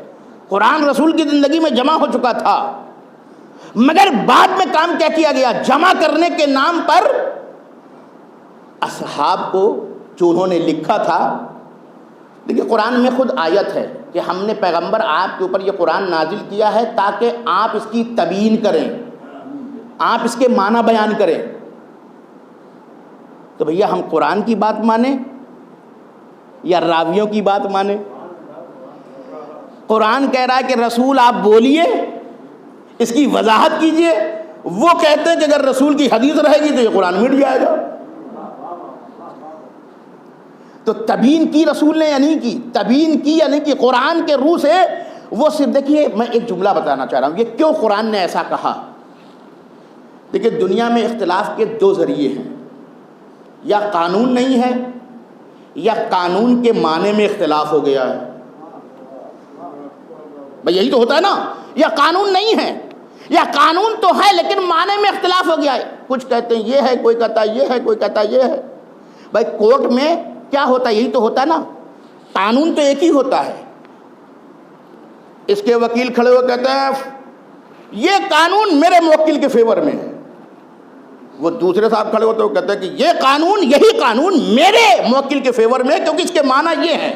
قرآن رسول کی زندگی میں جمع ہو چکا تھا، مگر بعد میں کام کیا کیا گیا؟ جمع کرنے کے نام پر اصحاب کو جو انہوں نے لکھا تھا۔ دیکھیے، قرآن میں خود آیت ہے کہ ہم نے پیغمبر آپ کے اوپر یہ قرآن نازل کیا ہے تاکہ آپ اس کی تبیین کریں، آپ اس کے معنی بیان کریں۔ تو بھیا ہم قرآن کی بات مانیں یا راویوں کی بات مانیں؟ قرآن کہہ رہا ہے کہ رسول آپ بولیے، اس کی وضاحت کیجئے، وہ کہتے ہیں کہ اگر رسول کی حدیث رہے گی تو یہ قرآن مٹ جائے گا۔ تو تبیین کی رسول نے یا نہیں کی؟ تبیین کی یا نہیں کی؟ قرآن کے روح سے وہ صرف، دیکھیے میں ایک جملہ بتانا چاہ رہا ہوں، یہ کیوں قرآن نے ایسا کہا۔ دیکھیے، دنیا میں اختلاف کے دو ذریعے ہیں، یا قانون نہیں ہے یا قانون کے معنی میں اختلاف ہو گیا ہے۔ بھئی یہی تو ہوتا ہے نا، یا قانون نہیں ہے یا قانون تو ہے لیکن معنی میں اختلاف ہو گیا ہے۔ کچھ کہتے ہیں یہ ہے، کوئی کہتا ہے یہ ہے، کوئی کہتا ہے یہ ہے۔ بھائی کورٹ میں کیا ہوتا ہے؟ یہی تو ہوتا ہے نا، قانون تو ایک ہی ہوتا ہے۔ اس کے وکیل کھڑے ہوئے کہتے ہیں یہ قانون میرے موکل کے فیور میں ہے، وہ دوسرے صاحب کھڑے ہوتے ہوئے کہتے ہیں کہ یہ قانون، یہی قانون میرے موکل کے فیور میں ہے کیونکہ اس کے معنی یہ ہے۔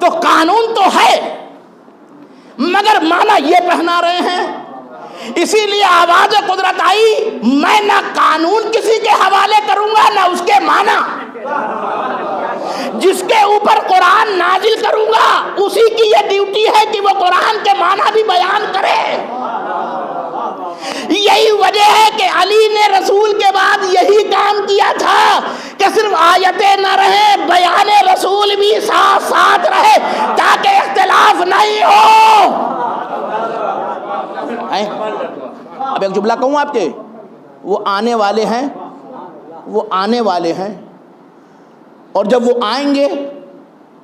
تو قانون تو ہے مگر معنی یہ پہنا رہے ہیں۔ اسی لیے آواز قدرت آئی، میں نہ قانون کسی کے حوالے کروں گا نہ اس کے معنی، جس کے اوپر قرآن نازل کروں گا اسی کی یہ ڈیوٹی ہے کہ وہ قرآن کے معنی بھی بیان کرے۔ یہی وجہ ہے کہ علی نے رسول کے بعد یہی کام کیا تھا کہ صرف آیتیں نہ رہے، بیان رسول بھی ساتھ ساتھ رہے تاکہ اختلاف نہیں ہو۔ اب ایک جملہ کہوں آپ کے، وہ آنے والے ہیں، وہ آنے والے ہیں، اور جب وہ آئیں گے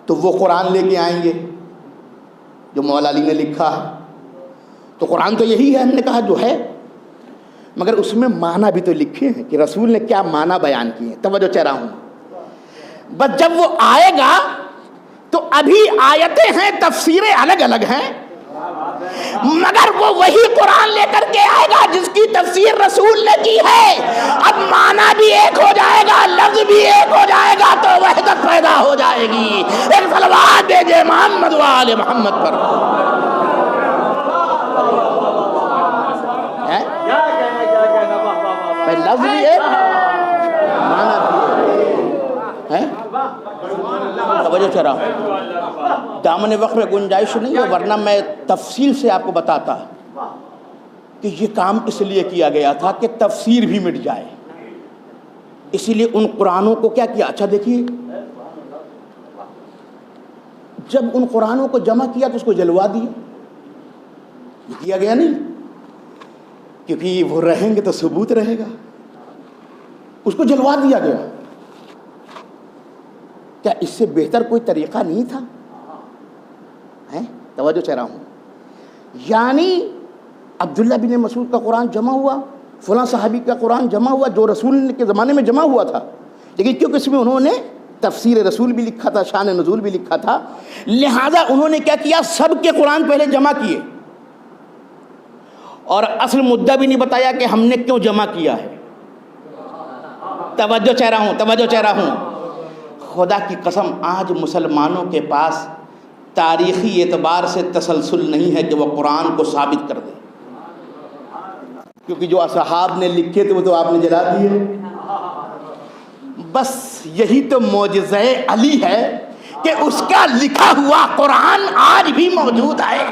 تو وہ قرآن لے کے آئیں گے جو مولا علی نے لکھا ہے۔ تو قرآن تو یہی ہے، ہم نے کہا جو ہے، مگر اس میں معنی بھی تو لکھے ہیں کہ رسول نے کیا معنی بیان کیے ہیں۔ توجہ چاہ رہا ہوں، بس جب وہ آئے گا تو ابھی آیتیں ہیں، تفسیریں الگ الگ ہیں، مگر وہ وہی قرآن لے کر کے آئے گا جس کی تفسیر رسول نے کی ہے۔ اب معنی بھی ایک ہو جائے گا، لفظ بھی ایک ہو جائے گا، تو وحدت پیدا ہو جائے گی۔ ایک صلوات دیجئے محمد و آل محمد پر۔ لفظ بھی ایک، معنی بھی ایک۔ توجہ چاہ رہا ہوں، دامن وقت میں گنجائش نہیں ہے، ورنہ میں تفصیل سے آپ کو بتاتا کہ یہ کام اس لیے کیا گیا تھا کہ تفسیر بھی مٹ جائے۔ اسی لیے ان قرآنوں کو کیا کیا؟ اچھا دیکھیے، جب ان قرآنوں کو جمع کیا تو اس کو جلوا دیا، یہ کیا گیا نہیں، کیونکہ وہ رہیں گے تو ثبوت رہے گا، اس کو جلوا دیا گیا۔ کیا اس سے بہتر کوئی طریقہ نہیں تھا؟ توجہ چاہ رہا ہوں، یعنی عبداللہ بن مسعود کا قرآن جمع ہوا، فلاں صحابی کا قرآن جمع ہوا جو رسول کے زمانے میں جمع ہوا تھا، لیکن کیونکہ اس میں انہوں نے تفسیر رسول بھی لکھا تھا، شان نزول بھی لکھا تھا، لہذا انہوں نے کیا کیا؟ سب کے قرآن پہلے جمع کیے، اور اصل مدعا بھی نہیں بتایا کہ ہم نے کیوں جمع کیا ہے۔ توجہ چاہ رہا ہوں، توجہ چاہ رہا ہوں، خدا کی قسم آج مسلمانوں کے پاس تاریخی اعتبار سے تسلسل نہیں ہے کہ وہ قرآن کو ثابت کر دے، کیونکہ جو اصحاب نے لکھے تھے وہ تو آپ نے جلا دیے۔ بس یہی تو معجزہ علی ہے کہ اس کا لکھا ہوا قرآن آج بھی موجود ہے۔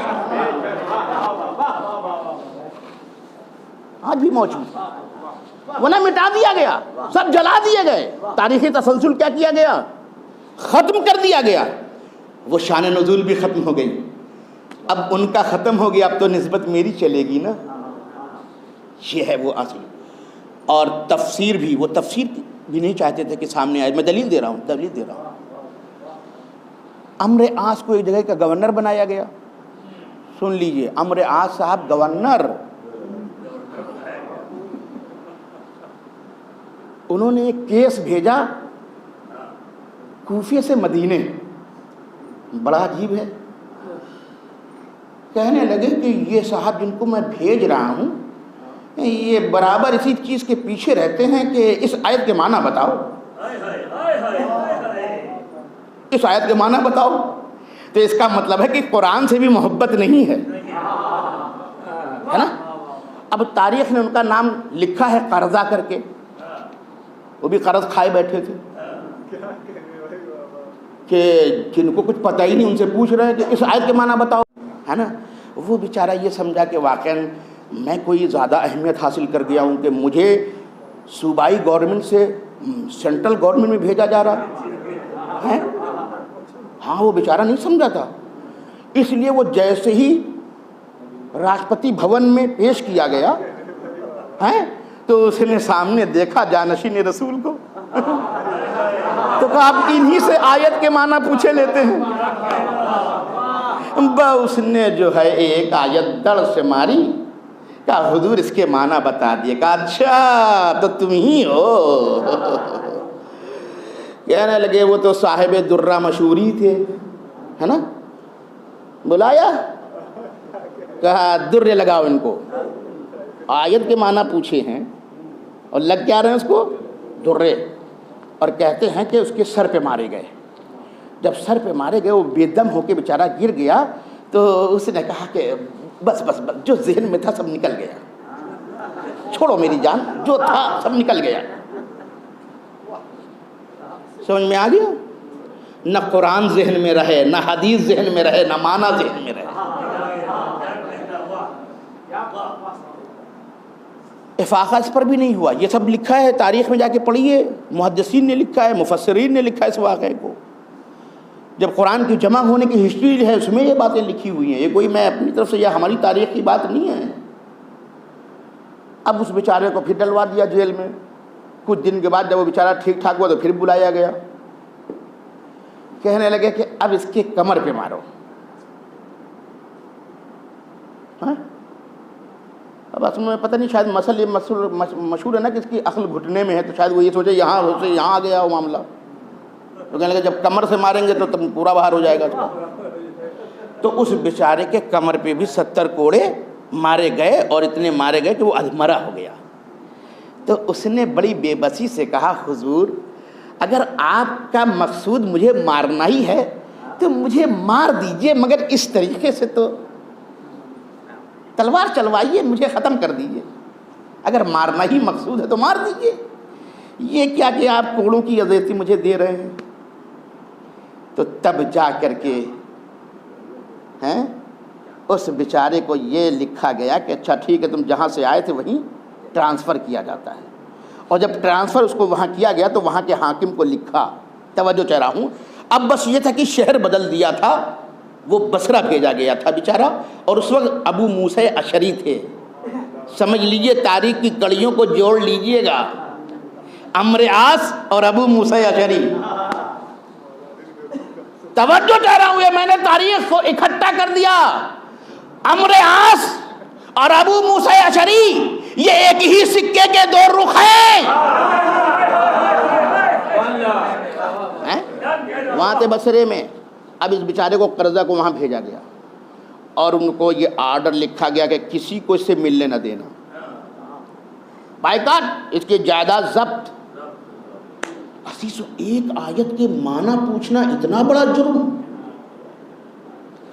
آج بھی موجود ہے، ورنہ مٹا دیا گیا، سب جلا دیے گئے، تاریخی تسلسل کیا کیا گیا؟ ختم کر دیا گیا۔ وہ شان نزول بھی ختم ہو گئی، اب ان کا ختم ہو گیا، اب تو نسبت میری چلے گی نا۔ یہ ہے وہ اصل۔ اور تفسیر بھی، وہ تفسیر بھی نہیں چاہتے تھے کہ سامنے آئے۔ میں دلیل دے رہا ہوں۔ عمرو عاص کو ایک جگہ کا گورنر بنایا گیا، سن لیجئے، عمرو عاص صاحب گورنر، انہوں نے ایک کیس بھیجا کوفے سے مدینے، بڑا عجیب ہے، کہنے لگے کہ یہ صاحب جن کو میں بھیج رہا ہوں یہ برابر اسی چیز کے پیچھے رہتے ہیں کہ اس آیت کے معنی بتاؤ، اس آیت کے معنی بتاؤ۔ تو اس کا مطلب ہے کہ قرآن سے بھی محبت نہیں ہے نا۔ اب تاریخ نے ان کا نام لکھا ہے قرضہ کر کے، وہ بھی قرض کھائے بیٹھے تھے کہ جن کو کچھ پتہ ہی نہیں، ان سے پوچھ رہے ہیں کہ اس آیت کے معنی بتاؤ، ہے نا۔ وہ بیچارہ یہ سمجھا کہ واقعاً میں کوئی زیادہ اہمیت حاصل کر گیا ہوں کہ مجھے صوبائی گورنمنٹ سے سینٹرل گورنمنٹ میں بھیجا جا رہا ہے۔ ہاں وہ بیچارہ نہیں سمجھا تھا، اس لیے وہ جیسے ہی راشٹرپتی بھون میں پیش کیا گیا ہے تو اس نے سامنے دیکھا جانشین رسول کو تو کہا آپ انہی سے آیت کے معنی پوچھے لیتے ہیں۔ اس نے جو ہے ایک آیت دڑ سے ماری، کہا حضور اس کے معنی بتا دیے، کہا اچھا تو تم ہی ہو۔ کہنے لگے وہ تو صاحب درہ مشہوری تھے، ہے نا، بلایا، کہا درے لگاؤ ان کو، آیت کے معنی پوچھے ہیں اور لگ کیا رہے ہیں اس کو؟ درے، اور کہتے ہیں کہ اس کے سر پہ مارے گئے۔ جب سر پہ مارے گئے وہ بے دم ہو کے بیچارہ گر گیا تو اس نے کہا کہ بس بس بس، جو ذہن میں تھا سب نکل گیا، چھوڑو میری جان، جو تھا سب نکل گیا۔ سمجھ میں آ گیا؟ نہ قرآن ذہن میں رہے، نہ حدیث ذہن میں رہے، نہ معنی ذہن میں رہے۔ افاقہ اس پر بھی نہیں ہوا، یہ سب لکھا ہے، تاریخ میں جا کے پڑھیے، محدثین نے لکھا ہے، مفسرین نے لکھا ہے اس واقعے کو۔ جب قرآن کی جمع ہونے کی ہسٹری ہے اس میں یہ باتیں لکھی ہوئی ہیں، یہ کوئی میں اپنی طرف سے یا ہماری تاریخ کی بات نہیں ہے۔ اب اس بیچارے کو پھر ڈلوا دیا جیل میں، کچھ دن کے بعد جب وہ بیچارہ ٹھیک ٹھاک ہوا تو پھر بلایا گیا، کہنے لگے کہ اب اس کے کمر پہ مارو۔ اب اصل میں پتہ نہیں، شاید مسئلہ مشہور ہے نا کہ اس کی عقل گھٹنے میں ہے، تو شاید وہ یہ سوچے یہاں آ گیا وہ معاملہ، تو کہنے لگے جب کمر سے ماریں گے تو تم پورا باہر ہو جائے گا۔ تو اس بیچارے کے کمر پہ بھی 70 کوڑے مارے گئے، اور اتنے مارے گئے کہ وہ ادھمرا ہو گیا۔ تو اس نے بڑی بے بسی سے کہا حضور اگر آپ کا مقصود مجھے مارنا ہی ہے تو مجھے مار دیجئے، مگر اس طریقے سے تو تلوار چلوائیے، مجھے ختم کر دیجئے، اگر مارنا ہی مقصود ہے تو مار دیجئے، یہ کیا کہ آپ کوڑوں کی عزیزی مجھے دے رہے ہیں۔ تو تب جا کر کے اس بیچارے کو یہ لکھا گیا کہ اچھا ٹھیک ہے، تم جہاں سے آئے تھے وہیں ٹرانسفر کیا جاتا ہے۔ اور جب ٹرانسفر اس کو وہاں کیا گیا تو وہاں کے حاکم کو لکھا، توجہ چاہ رہا ہوں، اب بس یہ تھا کہ شہر بدل دیا تھا، وہ بصرہ بھیجا گیا تھا بیچارہ، اور اس وقت ابو موسیٰ اشعری تھے۔ سمجھ لیجئے، تاریخ کی کڑیوں کو جوڑ لیجئے گا، عمرو عاص اور ابو موسیٰ اشعری۔ توجہ چاہ رہا ہوں، یہ میں نے تاریخ کو اکٹھا کر دیا، عمرو عاص اور ابو موسیٰ اشعری یہ ایک ہی سکے کے دو رخ ہیں۔ وہاں تھے بصرے میں، اب اس بیچارے کو قرضہ کو وہاں بھیجا گیا، اور ان کو یہ آرڈر لکھا گیا کہ کسی کو اس سے ملنے نہ دینا، بائیکاٹ، اس کی جائیداد ضبط۔ عزیزو، ایک آیت کے معنی پوچھنا اتنا بڑا جرم،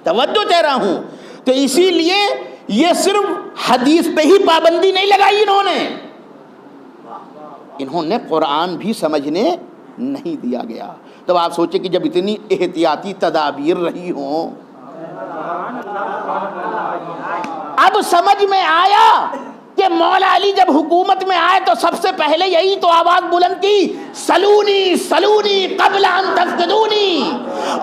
توجہ چاہ رہا ہوں۔ تو اسی لیے یہ صرف حدیث پہ ہی پابندی نہیں لگائی انہوں نے قرآن بھی سمجھنے نہیں دیا گیا۔ تو آپ سوچیں کہ جب اتنی احتیاطی تدابیر رہی ہوں، اب سمجھ میں آیا کہ مولا علی جب حکومت میں آئے تو سب سے پہلے یہی تو آواز بلند کی، سلونی سلونی قبل ان تفقدونی۔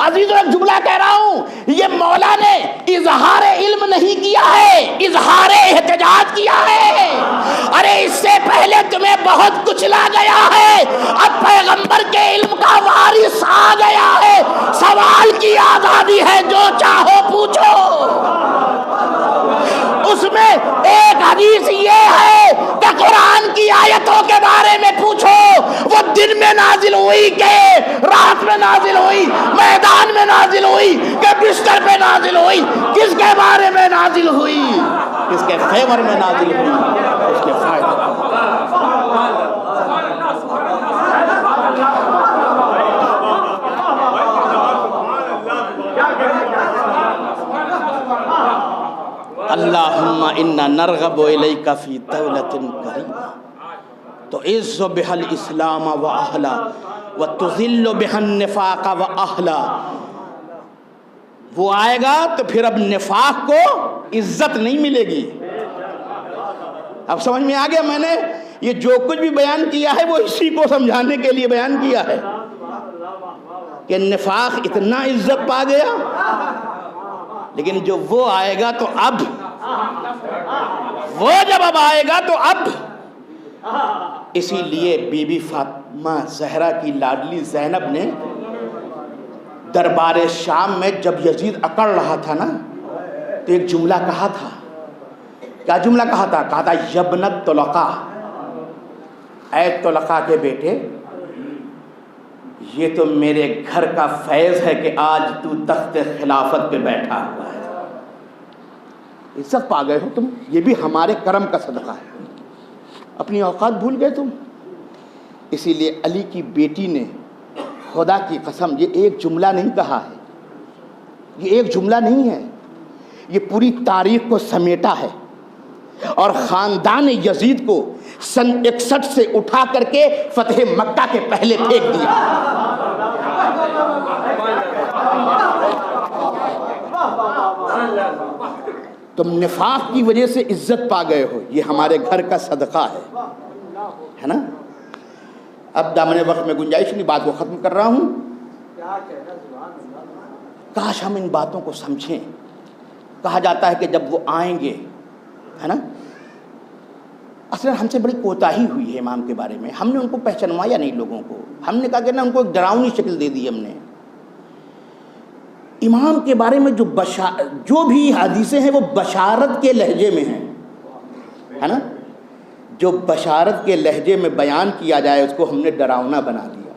عزیزو ایک جملہ کہہ رہا ہوں، یہ مولا نے اظہار علم نہیں کیا ہے، اظہار احتجاج کیا ہے۔ ارے اس سے پہلے تمہیں بہت کچھ لا گیا ہے، اب پیغمبر کے علم کا وارث آ گیا ہے، سوال کی آزادی ہے، جو چاہو پوچھو۔ اس میں ایک حدیث یہ ہے کہ قرآن کی آیتوں کے بارے میں پوچھو، وہ دن میں نازل ہوئی کہ رات میں نازل ہوئی، میدان میں نازل ہوئی کہ بستر پہ نازل ہوئی، کس کے بارے میں نازل ہوئی، کس کے فیور میں نازل ہوئی، اس کے فائدے۔ اللہم انا نرغب الیک فی دولۃ کریمہ تعز بها الاسلام واہلا وتذل بها النفاق واہلا۔ وہ آئے گا تو پھر اب نفاق کو عزت نہیں ملے گی۔ اب سمجھ میں آ گیا، میں نے یہ جو کچھ بھی بیان کیا ہے وہ اسی کو سمجھانے کے لیے بیان کیا ہے کہ نفاق اتنا عزت پا گیا، لیکن جو وہ آئے گا تو اب وہ جب اب آئے گا تو اب اسی لیے بی بی فاطمہ زہرا کی لاڈلی زینب نے دربار شام میں جب یزید اکڑ رہا تھا نا تو ایک جملہ کہا تھا۔ کیا جملہ کہا تھا؟ کہا تھا یبنت طلقاء، اے طلقاء کے بیٹے، یہ تو میرے گھر کا فیض ہے کہ آج تو تخت خلافت پہ بیٹھا ہوا ہے۔ عزت پا گئے ہو تم، یہ بھی ہمارے کرم کا صدقہ ہے۔ اپنی اوقات بھول گئے تم۔ اسی لیے علی کی بیٹی نے خدا کی قسم یہ ایک جملہ نہیں کہا ہے، یہ ایک جملہ نہیں ہے، یہ پوری تاریخ کو سمیٹا ہے اور خاندان یزید کو سن 61 سے اٹھا کر کے فتح مکہ کے پہلے پھینک دیا۔ تم نفاق کی وجہ سے عزت پا گئے ہو، یہ ہمارے گھر کا صدقہ ہے نا۔ اب دامن وقت میں گنجائش نہیں، بات کو ختم کر رہا ہوں۔ کاش ہم ان باتوں کو سمجھیں۔ کہا جاتا ہے کہ جب وہ آئیں گے، ہے نا، اصل ہم سے بڑی کوتاہی ہوئی ہے امام کے بارے میں، ہم نے ان کو پہچانوایا نہیں لوگوں کو، ہم نے کہا کہ نا ان کو ایک ڈراؤنی شکل دے دی ہم نے۔ امام کے بارے میں جو بھی حدیثیں ہیں وہ بشارت کے لہجے میں ہیں، ہے نا، جو بشارت کے لہجے میں بیان کیا جائے اس کو ہم نے ڈراؤنا بنا دیا۔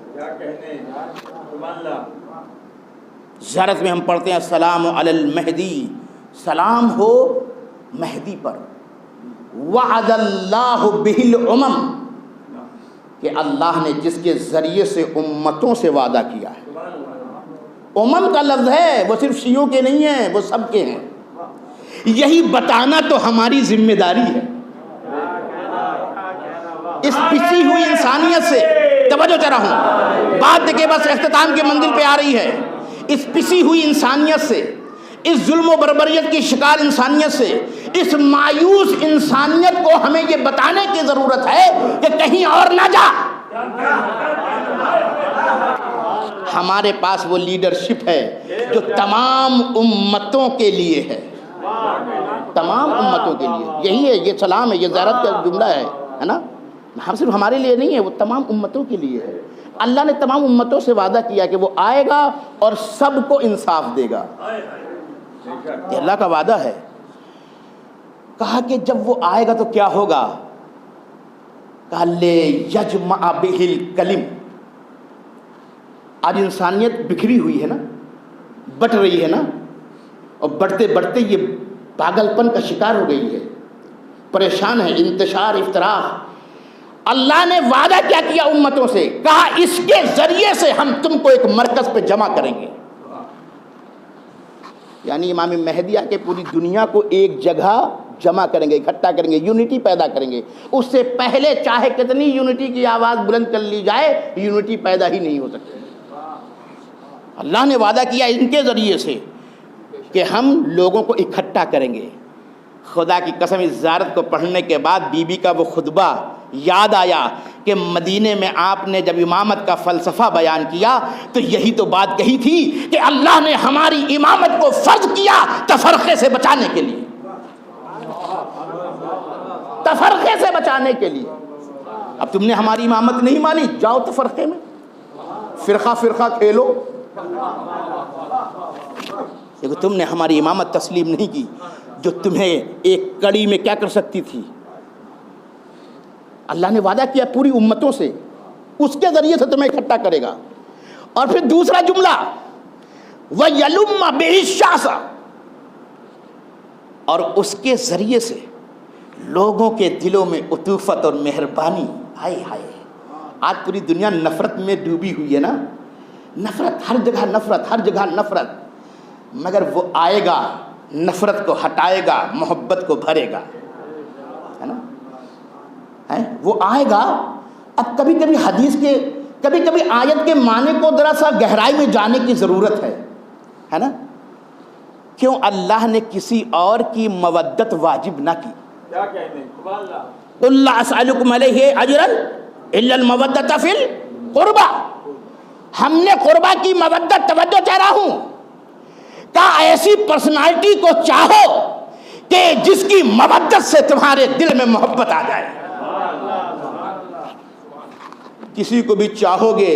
زیارت میں ہم پڑھتے ہیں السلام علی المہدی، سلام ہو مہدی پر، وعد اللہ بہ الامم، کہ اللہ نے جس کے ذریعے سے امتوں سے وعدہ کیا ہے۔ امم کا لفظ ہے، وہ صرف شیعوں کے نہیں ہیں، وہ سب کے ہیں۔ یہی بتانا تو ہماری ذمہ داری ہے۔ اس پسی ہوئی انسانیت سے توجہ چاہ رہا ہوں، بات دیکھیں بس اختتام کے منزل پہ آ رہی ہے۔ اس پسی ہوئی انسانیت سے، اس ظلم و بربریت کی شکار انسانیت سے، اس مایوس انسانیت کو ہمیں یہ بتانے کی ضرورت ہے کہ کہیں اور نہ جا۔ ہمارے پاس وہ لیڈرشپ ہے جو تمام امتوں کے لیے ہے، تمام امتوں کے لیے۔ یہی ہے، یہ سلام ہے، یہ زیارت کا جملہ ہے نا، ہم صرف ہمارے لیے نہیں ہے، وہ تمام امتوں کے لیے ہے۔ اللہ نے تمام امتوں سے وعدہ کیا کہ وہ آئے گا اور سب کو انصاف دے گا، یہ اللہ کا وعدہ ہے۔ کہا کہ جب وہ آئے گا تو کیا ہوگا؟ کہا لے یجمع بہ الکلم۔ آج انسانیت بکھری ہوئی ہے نا، بٹ رہی ہے نا، اور بڑھتے بڑھتے یہ پاگل پن کا شکار ہو گئی ہے، پریشان ہے، انتشار، افتراق۔ اللہ نے وعدہ کیا کیا امتوں سے؟ کہا اس کے ذریعے سے ہم تم کو ایک مرکز پہ جمع کریں گے، یعنی امام مہدی آ کے پوری دنیا کو ایک جگہ جمع کریں گے، اکٹھا کریں گے، یونٹی پیدا کریں گے۔ اس سے پہلے چاہے کتنی یونٹی کی آواز بلند کر لی جائے، یونٹی پیدا ہی نہیں ہو سکتی۔ اللہ نے وعدہ کیا ان کے ذریعے سے کہ ہم لوگوں کو اکٹھا کریں گے، خدا کی قسم اس زیارت کو پڑھنے کے بعد بی بی کا وہ خطبہ یاد آیا کہ مدینے میں آپ نے جب امامت کا فلسفہ بیان کیا تو یہی تو بات کہی تھی کہ اللہ نے ہماری امامت کو فرض کیا تفرقے سے بچانے کے لیے، تفرقے سے بچانے کے لیے۔ اب تم نے ہماری امامت نہیں مانی، جاؤ تفرقے میں، فرقہ فرقہ کھیلو۔ دیکھو تم نے ہماری امامت تسلیم نہیں کی جو تمہیں ایک کڑی میں کیا کر سکتی تھی۔ اللہ نے وعدہ کیا پوری امتوں سے، اس کے ذریعے سے تمہیں اکٹھا کرے گا۔ اور پھر دوسرا جملہ وَيَلُمَّ بِهِ الشَّعْثَ، اور اس کے ذریعے سے لوگوں کے دلوں میں عطوفت اور مہربانی۔ ہائے ہائے، آج پوری دنیا نفرت میں ڈوبی ہوئی ہے نا، نفرت، ہر جگہ نفرت، ہر جگہ نفرت، مگر وہ آئے گا نفرت کو ہٹائے گا، محبت کو بھرے گا، ہے نا، وہ آئے گا۔ اب کبھی کبھی حدیث کے، کبھی کبھی آیت کے معنی کو ذرا سا گہرائی میں جانے کی ضرورت ہے نا۔ کیوں اللہ نے کسی اور کی مودت واجب نہ کی؟ قُلْ لَا أَسْأَلُكُمْ عَلَيْهِ أَجْرًا إِلَّا الْمَوَدَّةَ فِي الْقُرْبَى، ہم نے قربہ کی مودت، توجہ چاہ رہا ہوں، کہا ایسی پرسنالٹی کو چاہو کہ جس کی مودت سے تمہارے دل میں محبت آ جائے۔ کسی کو بھی چاہو گے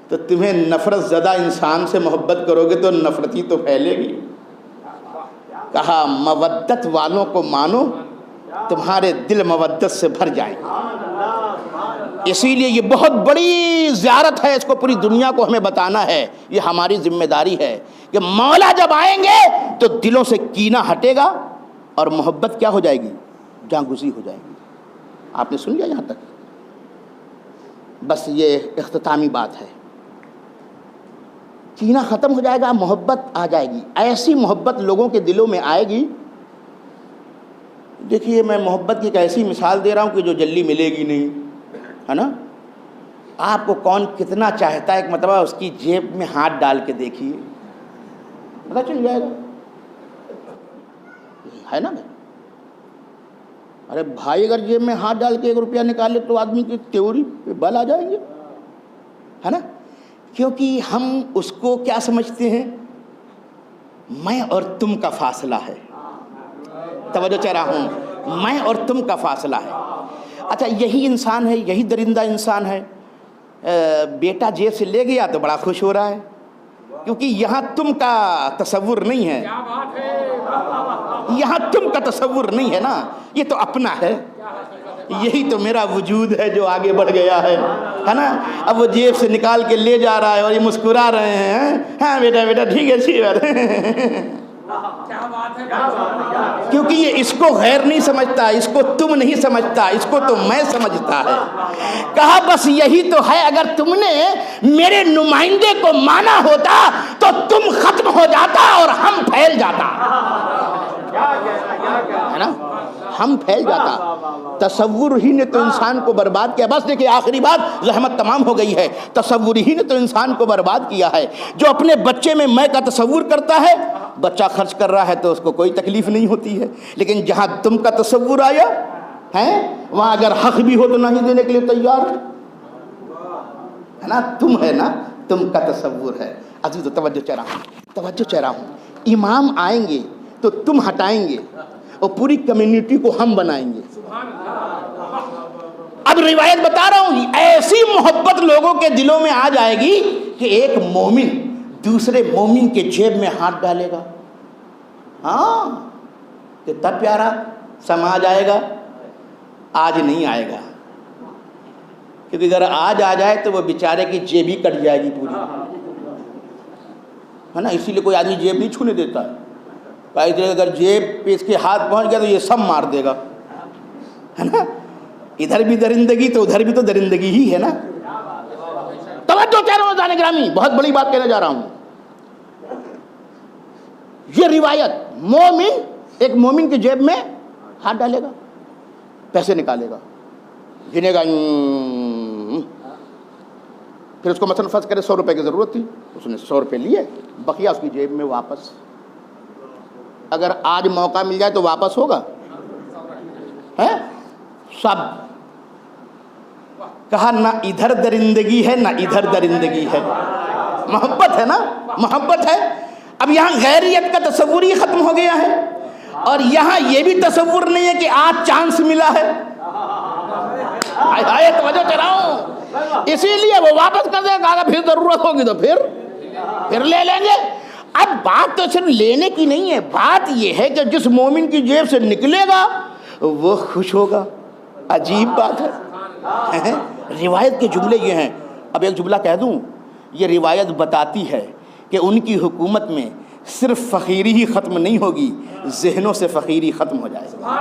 تو تمہیں نفرت زدہ انسان سے محبت کرو گے تو نفرتی تو پھیلے گی۔ کہا مودت والوں کو مانو، تمہارے دل مودت سے بھر جائیں گے۔ اسی لیے یہ بہت بڑی زیارت ہے، اس کو پوری دنیا کو ہمیں بتانا ہے، یہ ہماری ذمہ داری ہے کہ مولا جب آئیں گے تو دلوں سے کینہ ہٹے گا اور محبت کیا ہو جائے گی؟ جاگزی ہو جائے گی۔ آپ نے سن لیا یہاں تک؟ بس یہ اختتامی بات ہے، کینہ ختم ہو جائے گا، محبت آ جائے گی۔ ایسی محبت لوگوں کے دلوں میں آئے گی۔ دیکھیے میں محبت کی ایک ایسی مثال دے رہا ہوں کہ جو جلدی ملے گی نہیں، ہے نا۔ آپ کو کون کتنا چاہتا ہے، ایک مرتبہ اس کی جیب میں ہاتھ ڈال کے دیکھیے، پتہ چل جائے گا، ہے نا۔ ارے بھائی اگر جیب میں ہاتھ ڈال کے 1 روپیہ نکالے تو آدمی کی تیوری پہ بل آ جائیں گے، ہے نا۔ کیونکہ ہم اس کو کیا سمجھتے ہیں؟ میں اور تم کا فاصلہ ہے، توجہ چاہ رہا ہوں، میں اور تم کا فاصلہ ہے۔ اچھا یہی انسان ہے، یہی درندہ انسان ہے، بیٹا جیب سے لے گیا تو بڑا خوش ہو رہا ہے، کیونکہ یہاں تم کا تصور نہیں ہے، یہاں تم کا تصور نہیں ہے نا، یہ تو اپنا ہے، یہی تو میرا وجود ہے جو آگے بڑھ گیا ہے نا۔ اب وہ جیب سے نکال کے لے جا رہا ہے اور یہ مسکرا رہے ہیں، ہاں بیٹا بیٹا ٹھیک ہے، اچھی بات ہے، کیونکہ یہ اس کو غیر نہیں سمجھتا، اس کو تم نہیں سمجھتا، اس کو تو میں سمجھتا ہے۔ کہا بس یہی تو ہے، اگر تم نے میرے نمائندے کو مانا ہوتا تو تم ختم ہو جاتا اور ہم پھیل جاتا، ہے نا، ہم پھیل جاتا۔ تصور ہی نے تو انسان کو برباد کیا۔ بس دیکھیں آخری بات، زحمت تمام ہو گئی ہے، تصور ہی نے تو انسان کو برباد کیا ہے۔ جو اپنے بچے میں میں کا تصور کرتا ہے، بچہ خرچ کر رہا ہے تو اس کو کوئی تکلیف نہیں ہوتی ہے، لیکن جہاں تم کا تصور آیا ہے وہاں اگر حق بھی ہو تو نہیں دینے کے لیے تیار ہے نا۔ تم ہے نا، تم کا تصور ہے۔ عزیز توجہ چاہ رہا ہوں، امام آئیں گے تو تم ہٹائیں گے اور پوری کمیونٹی کو ہم بنائیں گے۔ اب روایت بتا رہا ہوں، ایسی محبت لوگوں کے دلوں میں آ جائے گی کہ ایک مومن دوسرے مومن کے جیب میں ہاتھ ڈالے گا۔ ہاں کتنا پیارا سماج آئے گا۔ آج نہیں آئے گا، کیونکہ اگر آج آ جائے تو وہ بیچارے کی جیب ہی کٹ جائے گی پوری، ہے نا۔ اسی لیے کوئی آدمی جیب نہیں چھونے دیتا ہے، اگر جیب پہ اس کے ہاتھ پہنچ گیا تو یہ سب مار دے گا، ہے نا۔ ادھر بھی درندگی تو ادھر بھی تو درندگی ہی ہے نا۔ توجہ چاہ رہا ہوں جان گرامی، بہت بڑی بات کہنے جا رہا ہوں۔ یہ روایت، مومن ایک مومن کی جیب میں ہاتھ ڈالے گا، پیسے نکالے گا، گنے گا، پھر اس کو مثلا فرض کرے 100 روپے کی ضرورت تھی، اس نے 100 روپے لیے، بقیہ اس کی جیب میں واپس۔ اگر آج موقع مل جائے تو واپس ہوگا؟ ہے سب. کہا نہ ادھر درندگی ہے نہ ادھر درندگی ہے. محبت ہے نا, محبت ہے. اب یہاں غیریت کا تصور ہی ختم ہو گیا ہے, اور یہاں یہ بھی تصور نہیں ہے کہ آج چانس ملا ہے. توجہ چلاؤ, اسی لیے وہ واپس کر دے گا, پھر ضرورت ہوگی تو پھر لے لیں گے. اب بات تو صرف لینے کی نہیں ہے, بات یہ ہے کہ جس مومن کی جیب سے نکلے گا وہ خوش ہوگا. عجیب بات ہے. روایت کے جملے یہ ہیں. اب ایک جملہ کہہ دوں, یہ روایت بتاتی ہے کہ ان کی حکومت میں صرف فقیری ہی ختم نہیں ہوگی, ذہنوں سے فقیری ختم ہو جائے گا.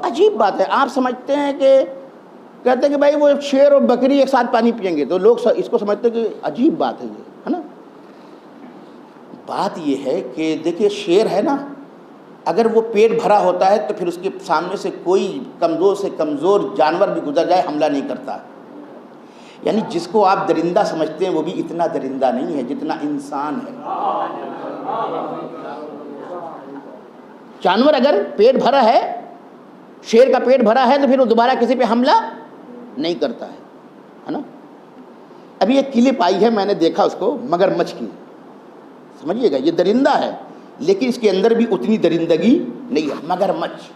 عجیب بات ہے. آپ سمجھتے ہیں کہ کہتے ہیں کہ بھائی وہ شیر اور بکری ایک ساتھ پانی پئیں گے, تو لوگ اس کو سمجھتے ہیں کہ عجیب بات ہے یہ, ہے نا. بات یہ ہے کہ دیکھیے شیر ہے نا, اگر وہ پیٹ بھرا ہوتا ہے تو پھر اس کے سامنے سے کوئی کمزور سے کمزور جانور بھی گزر جائے حملہ نہیں کرتا. یعنی جس کو آپ درندہ سمجھتے ہیں وہ بھی اتنا درندہ نہیں ہے جتنا انسان ہے. جانور اگر پیٹ بھرا ہے, شیر کا پیٹ بھرا ہے, تو پھر وہ دوبارہ کسی پہ حملہ نہیں کرتا ہے نا. ابھی ایک کلپ آئی ہے, میں نے دیکھا اس کو, مگرمچھ کی. سمجھیے گا, یہ درندہ ہے لیکن اس کے اندر بھی اتنی درندگی نہیں ہے. مگرمچھ,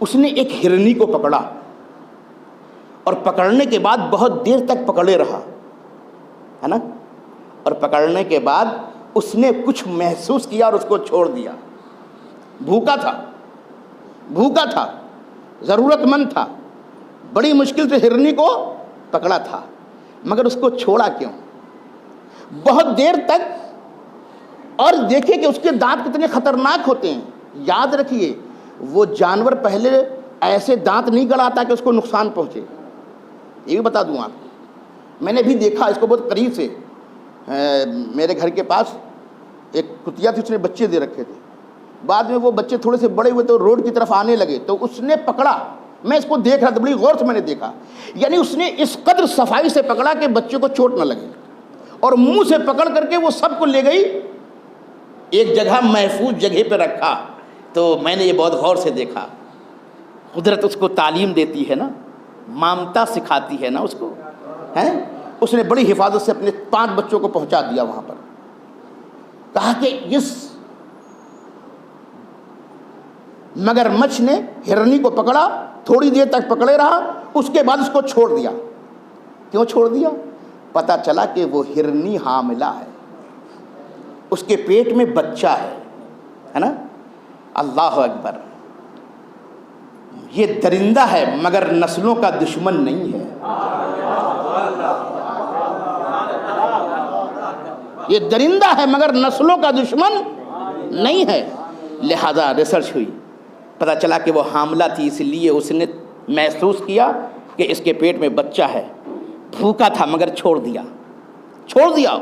اس نے ایک ہرنی کو پکڑا اور پکڑنے کے بعد بہت دیر تک پکڑے رہا, ہے نا. اور پکڑنے کے بعد اس نے کچھ محسوس کیا اور اس کو چھوڑ دیا. بھوکا تھا, ضرورت مند تھا, بڑی مشکل سے ہرنی کو پکڑا تھا, مگر اس کو چھوڑا کیوں؟ بہت دیر تک. اور دیکھیں کہ اس کے دانت کتنے خطرناک ہوتے ہیں. یاد رکھیے, وہ جانور پہلے ایسے دانت نہیں گڑاتا کہ اس کو نقصان پہنچے. یہ بھی بتا دوں آپ کو, میں نے بھی دیکھا اس کو بہت قریب سے. میرے گھر کے پاس ایک کتیا تھی, اس نے بچے دے رکھے تھے. بعد میں وہ بچے تھوڑے سے بڑے ہوئے تو روڈ کی طرف آنے لگے, تو اس نے پکڑا. میں اس کو دیکھ رہا تھا, بڑی غور سے میں نے دیکھا. یعنی اس نے اس قدر صفائی سے پکڑا کہ بچے کو چوٹ نہ لگے, اور منہ سے پکڑ کر کے وہ سب کو لے گئی, ایک جگہ محفوظ جگہ پہ رکھا. تو میں نے یہ بہت غور سے دیکھا. قدرت اس کو تعلیم دیتی ہے نا, مامتا سکھاتی ہے نا اس کو, ہے. اس نے بڑی حفاظت سے اپنے 5 بچوں کو پہنچا دیا وہاں پر. کہا کہ اس مگرمچھ نے ہرنی کو پکڑا, تھوڑی دیر تک پکڑے رہا, اس کے بعد اس کو چھوڑ دیا. کیوں چھوڑ دیا؟ پتہ چلا کہ وہ ہرنی حاملہ ہے, اس کے پیٹ میں بچہ ہے نا. اللہ اکبر. یہ درندہ ہے مگر نسلوں کا دشمن نہیں ہے. یہ درندہ ہے مگر نسلوں کا دشمن نہیں ہے. لہذا ریسرچ ہوئی, پتہ چلا کہ وہ حاملہ تھی, اس لیے اس نے محسوس کیا کہ اس کے پیٹ میں بچہ ہے. بھوکا تھا مگر چھوڑ دیا.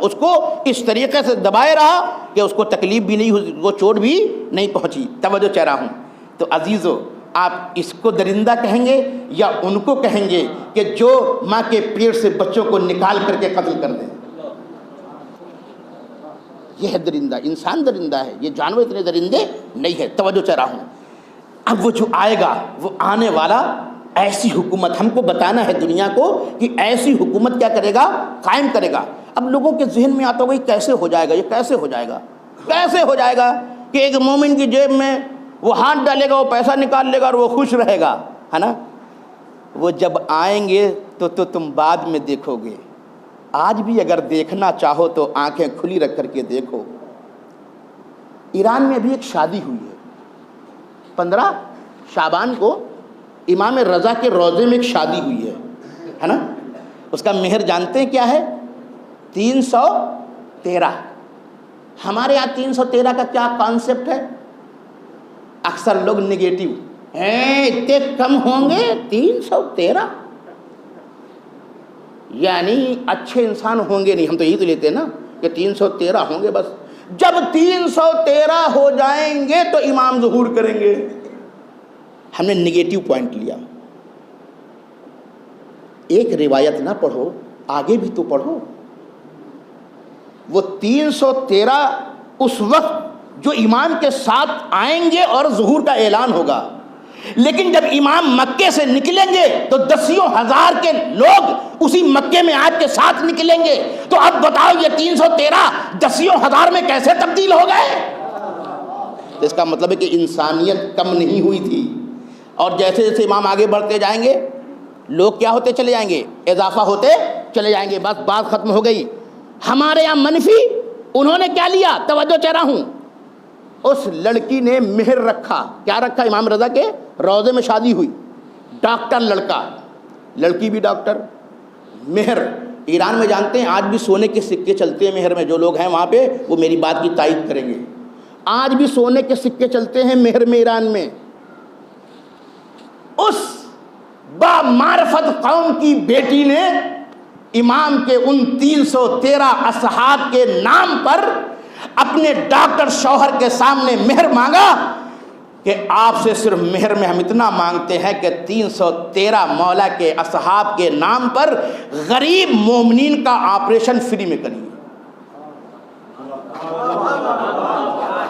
اس کو اس طریقے سے دبائے رہا کہ اس کو تکلیف بھی نہیں ہوئی, وہ چوٹ بھی نہیں پہنچی. توجہ چاہ رہا ہوں. تو عزیزو, آپ اس کو درندہ کہیں گے یا ان کو کہیں گے کہ جو ماں کے پیٹ سے بچوں کو نکال کر کے قتل کر دیں؟ یہ ہے درندہ. انسان درندہ ہے, یہ جانور اتنے درندے نہیں ہے. توجہ چاہ رہا ہوں. اب وہ جو آئے گا, وہ آنے والا ایسی حکومت, ہم کو بتانا ہے دنیا کو کہ ایسی حکومت کیا کرے گا, قائم کرے گا. اب لوگوں کے ذہن میں آتا ہوگا یہ کیسے ہو جائے گا, یہ کیسے ہو جائے گا, کیسے ہو جائے گا کہ ایک مومن کی جیب میں وہ ہاتھ ڈالے گا, وہ پیسہ نکال لے گا اور وہ خوش رہے گا, ہے نا. وہ جب آئیں گے تو تم بعد میں دیکھو گے. آج بھی اگر دیکھنا چاہو تو آنکھیں کھلی رکھ کر کے دیکھو. ایران میں ابھی ایک شادی ہوئی ہے, 15 شعبان کو امام رضا کے روضے میں ایک شادی ہوئی ہے نا. اس کا مہر جانتے ہیں کیا ہے؟ 313. ہمارے یہاں 313 کا کیا کانسیپٹ ہے؟ اکثر لوگ نگیٹو ہیں, اتنے کم ہوں گے 313, یعنی اچھے انسان ہوں گے نہیں. ہم تو یہی تو لیتے ہیں نا کہ 313 ہوں گے بس. جب 313 ہو جائیں گے تو امام ظہور کریں گے. ہم نے نگیٹو پوائنٹ لیا. ایک روایت نہ پڑھو, آگے بھی تو پڑھو. وہ 313 اس وقت جو امام کے ساتھ آئیں گے اور ظہور کا اعلان ہوگا، لیکن جب امام مکے سے نکلیں گے تو 10,000 کے لوگ اسی مکے میں آپ کے ساتھ نکلیں گے. تو اب بتاؤ یہ 313 10,000 میں کیسے تبدیل ہو گئے؟ تو اس کا مطلب ہے کہ انسانیت کم نہیں ہوئی تھی، اور جیسے جیسے امام آگے بڑھتے جائیں گے لوگ کیا ہوتے چلے جائیں گے؟ اضافہ ہوتے چلے جائیں گے. بس بات ختم ہو گئی. ہمارے یہاں منفی، انہوں نے کیا لیا؟ توجہ چاہ رہا ہوں. اس لڑکی نے مہر رکھا. کیا رکھا؟ امام رضا کے روضے میں شادی ہوئی، ڈاکٹر لڑکا، لڑکی بھی ڈاکٹر. مہر ایران میں جانتے ہیں آج بھی سونے کے سکے چلتے ہیں مہر میں. جو لوگ ہیں وہاں پہ وہ میری بات کی تائید کریں گے. آج بھی سونے کے سکے چلتے ہیں مہر میں ایران میں. اس با معرفت قوم کی بیٹی نے امام کے ان 313 اصحاب کے نام پر اپنے ڈاکٹر شوہر کے سامنے مہر مانگا کہ آپ سے صرف مہر میں ہم اتنا مانگتے ہیں کہ 313 مولا کے اصحاب کے نام پر غریب مومنین کا آپریشن فری میں کریے.